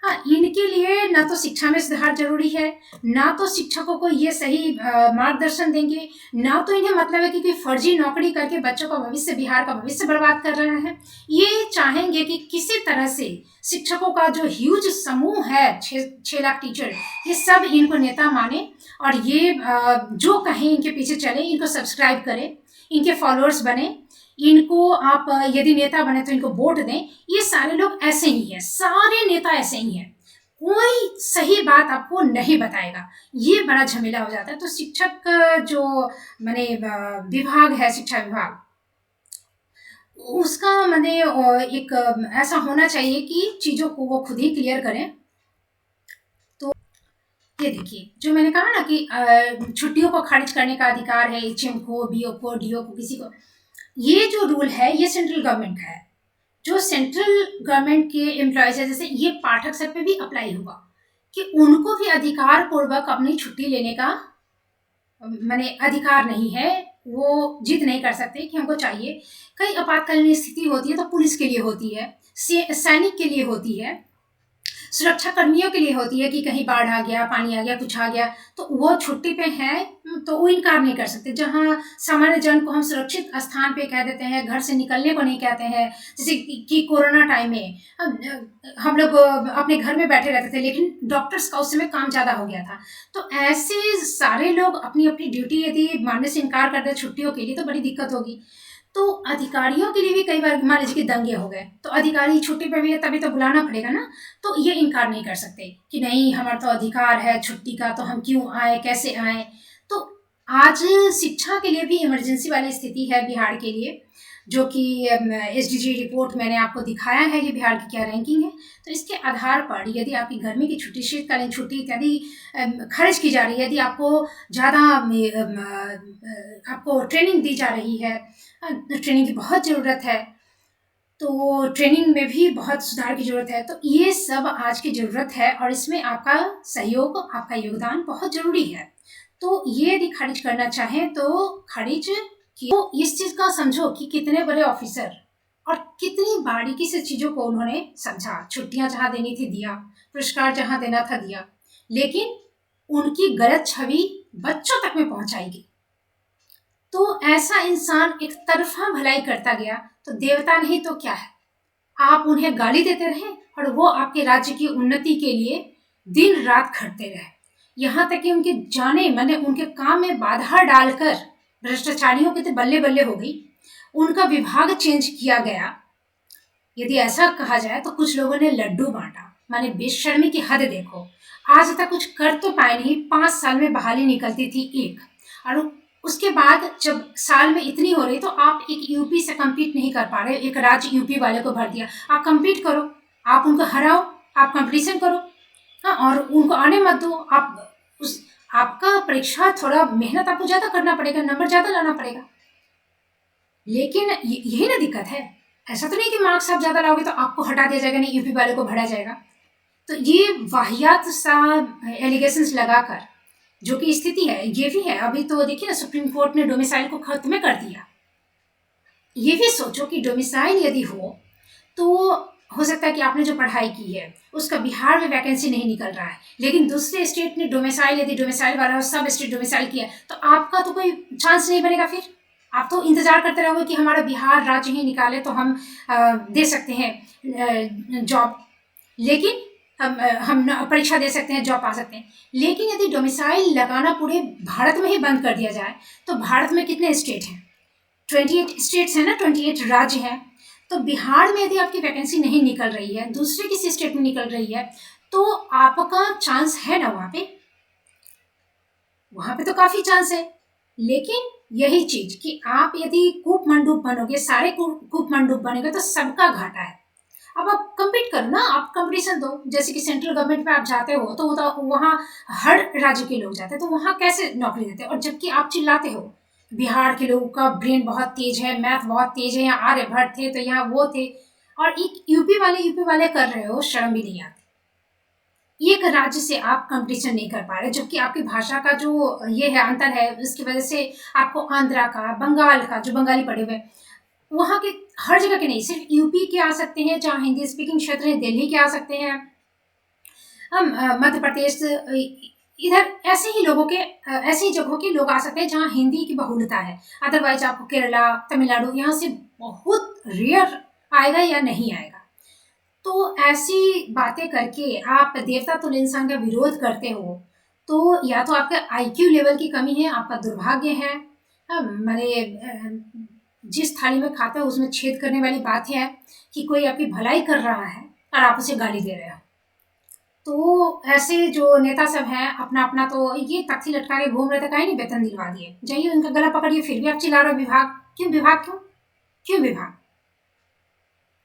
हाँ, इनके लिए ना तो शिक्षा में सुधार जरूरी है, ना तो शिक्षकों को ये सही मार्गदर्शन देंगे, ना तो इन्हें मतलब है कि कोई फर्जी नौकरी करके बच्चों का भविष्य, बिहार का भविष्य बर्बाद कर रहा है। ये चाहेंगे कि किसी तरह से शिक्षकों का जो ह्यूज समूह है, 6 लाख टीचर, ये सब इनको नेता माने, और ये जो कहें इनके पीछे चले, इनको सब्सक्राइब करें, इनके फॉलोअर्स बने, इनको आप यदि नेता बने तो इनको वोट दें। ये सारे लोग ऐसे ही हैं, सारे नेता ऐसे ही हैं, कोई सही बात आपको नहीं बताएगा। ये बड़ा झमेला हो जाता है। तो शिक्षक जो मैंने विभाग है, शिक्षा विभाग, उसका मैंने एक ऐसा होना चाहिए कि चीज़ों को वो खुद ही क्लियर करें। तो ये देखिए, जो मैंने कहा ना कि छुट्टियों को खारिज करने का अधिकार है एचएम को, बीओ को, डीओ को, किसी को, ये जो रूल है ये सेंट्रल गवर्नमेंट का है। जो सेंट्रल गवर्नमेंट के एम्प्लॉयज है, जैसे ये पाठक सर पे भी अप्लाई होगा कि उनको भी अधिकार पूर्वक अपनी छुट्टी लेने का मैंने अधिकार नहीं है। वो जिद नहीं कर सकते कि हमको चाहिए। कई आपातकालीन स्थिति होती है तो पुलिस के लिए होती है, सैनिक के लिए होती है, सुरक्षा कर्मियों के लिए होती है कि कहीं बाढ़ आ गया, पानी आ गया, कुछ आ गया, तो वो छुट्टी पे है तो वो इनकार नहीं कर सकते। जहाँ सामान्य जन को हम सुरक्षित स्थान पे कह देते हैं, घर से निकलने को नहीं कहते हैं, जैसे कि कोरोना टाइम में हम लोग अपने घर में बैठे रहते थे, लेकिन डॉक्टर्स का उस समय काम ज़्यादा हो गया था। तो ऐसे सारे लोग अपनी अपनी ड्यूटी यदि मानने से इनकार कर दे छुट्टियों के लिए, तो बड़ी दिक्कत होगी। तो अधिकारियों के लिए भी कई बार मान लीजिए कि दंगे हो गए, तो अधिकारी छुट्टी पे भी है, तभी तो बुलाना पड़ेगा ना। तो ये इनकार नहीं कर सकते कि नहीं, हमारा तो अधिकार है छुट्टी का, तो हम क्यों आए, कैसे आए। तो आज शिक्षा के लिए भी इमरजेंसी वाली स्थिति है बिहार के लिए, जो कि एसडीजी रिपोर्ट मैंने आपको दिखाया है कि बिहार की क्या रैंकिंग है। तो इसके आधार पर यदि आपकी गर्मी की छुट्टी, शीतकालीन छुट्टी इत्यादि खारिज की जा रही है, यदि आपको ज़्यादा आपको ट्रेनिंग दी जा रही है, ट्रेनिंग की बहुत ज़रूरत है, तो ट्रेनिंग में भी बहुत सुधार की ज़रूरत है। तो ये सब आज की ज़रूरत है, और इसमें आपका सहयोग, आपका योगदान बहुत ज़रूरी है। तो ये यदि खारिज करना चाहें तो खारिज किया। तो इस चीज़ का समझो कि कितने बड़े ऑफिसर और कितनी बारीकी से चीज़ों को उन्होंने समझा। छुट्टियां जहाँ देनी थी दिया, पुरस्कार जहाँ देना था दिया, लेकिन उनकी गलत छवि बच्चों तक में पहुंचाई गई। तो ऐसा इंसान एक तरफा भलाई करता गया, तो देवता नहीं तो क्या है। आप उन्हें गाली देते रहे और वो आपके राज्य की उन्नति के लिए दिन रात खटते रहे, यहाँ तक कि उनके जाने माने उनके काम में बाधा डालकर भ्रष्टाचारियों की तो बल्ले बल्ले हो गई। उनका विभाग चेंज किया गया। यदि ऐसा कहा जाए तो कुछ लोगों ने लड्डू बांटा, माने बेशर्मी की हद देखो। आज तक कुछ कर तो पाए नहीं, 5 साल में बहाली निकलती थी एक, और उसके बाद जब साल में इतनी हो रही, तो आप एक यूपी से कम्पीट नहीं कर पा रहे, एक राज्य यूपी वाले को भर दिया। आप कम्पीट करो, आप उनको हराओ, आप कंपटीशन करो, हाँ, और उनको आने मत दो। आपका परीक्षा थोड़ा मेहनत आपको ज़्यादा करना पड़ेगा, नंबर ज़्यादा लाना पड़ेगा, लेकिन यही ना दिक्कत है। ऐसा तो नहीं कि मार्क्स आप ज़्यादा लाओगे तो आपको हटा दिया जाएगा, नहीं यूपी वाले को भरा जाएगा। तो ये वाहियात सा एलिगेशंस लगाकर जो कि स्थिति है, ये भी है। अभी तो देखिए ना, सुप्रीम कोर्ट ने डोमिसाइल को खत्म कर दिया। ये भी सोचो कि डोमिसाइल यदि हो तो हो सकता है कि आपने जो पढ़ाई की है उसका बिहार में वैकेंसी नहीं निकल रहा है, लेकिन दूसरे स्टेट ने डोमिसाइल, यदि डोमिसाइल वाला हो, सब स्टेट डोमिसाइल किया, तो आपका तो कोई चांस नहीं बनेगा। फिर आप तो इंतजार करते रहोगे कि हमारा बिहार राज्य ही निकाले तो हम दे सकते हैं जॉब, लेकिन हम परीक्षा दे सकते हैं, जॉब पा सकते हैं। लेकिन यदि डोमिसाइल लगाना पूरे भारत में ही बंद कर दिया जाए, तो भारत में कितने स्टेट हैं? 28 स्टेट्स हैं ना, 28 राज्य हैं। तो बिहार में यदि आपकी वैकेंसी नहीं निकल रही है, दूसरे किसी स्टेट में निकल रही है, तो आपका चांस है ना वहाँ पे तो काफ़ी चांस है। लेकिन यही चीज कि आप यदि कूप मंडूप बनोगे, सारे कूप मंडूप बनेंगे तो सबका घाटा है। अब आप कम्पीट करो ना, आप कंपटीशन दो। जैसे कि सेंट्रल गवर्नमेंट में आप जाते हो तो वहाँ हर राज्य के लोग जाते हैं, तो वहाँ कैसे नौकरी देते हैं? और जबकि आप चिल्लाते हो बिहार के लोगों का ब्रेन बहुत तेज है, मैथ बहुत तेज है, यहाँ आर्यभट्ट थे तो यहाँ वो थे, और एक यूपी वाले कर रहे हो, शर्म भी नहीं आती। एक राज्य से आप कंपटीशन नहीं कर पा रहे, जबकि आपकी भाषा का जो ये है अंतर है, उसकी वजह से आपको आंध्रा का, बंगाल का, जो बंगाली पढ़े हुए, वहाँ के हर जगह के नहीं, सिर्फ यूपी के आ सकते हैं, जहाँ हिंदी स्पीकिंग क्षेत्र है, दिल्ली के आ सकते हैं, हम मध्य प्रदेश, इधर ऐसे ही लोगों के ऐसी जगहों के लोग आ सकते हैं जहाँ हिंदी की बहुलता है। अदरवाइज आपको केरला, तमिलनाडु, यहाँ से बहुत रेयर आएगा या नहीं आएगा। तो ऐसी बातें करके आप देवता तुल्य इंसान का विरोध करते हो, तो या तो आपके आईक्यू लेवल की कमी है, आपका दुर्भाग्य है। मैंने जिस थाली में खाते हो उसमें छेद करने वाली बात है कि कोई आपकी भलाई कर रहा है और आप उसे गाली दे रहे हो। तो ऐसे जो नेता सब हैं, अपना अपना तो ये तख्ती लटका के घूम रहे थे, कहीं नहीं वेतन दिलवा दिए, जाइए उनका गला पकड़िए, फिर भी आप चिल्ला रहे हो विभाग क्यों, विभाग क्यों, क्यों विभाग?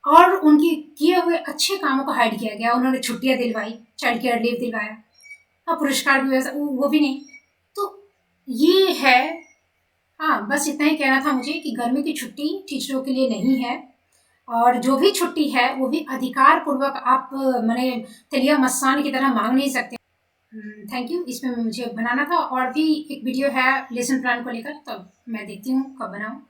और उनकी किए हुए अच्छे कामों को हाइड किया गया, उन्होंने छुट्टियां दिलवाई, चाइल्ड केयर लीव दिलवाया, और पुरस्कार भी वैसा वो भी नहीं। तो ये है। हाँ, बस इतना ही कहना था मुझे कि गर्मी की छुट्टी टीचरों के लिए नहीं है, और जो भी छुट्टी है वो भी अधिकार पूर्वक आप मैंने तेलिया मस्तान की तरह मांग नहीं सकते। Thank you. इसमें मुझे बनाना था, और भी एक वीडियो है लेसन प्लान को लेकर, तो मैं देखती हूँ कब बनाऊँ।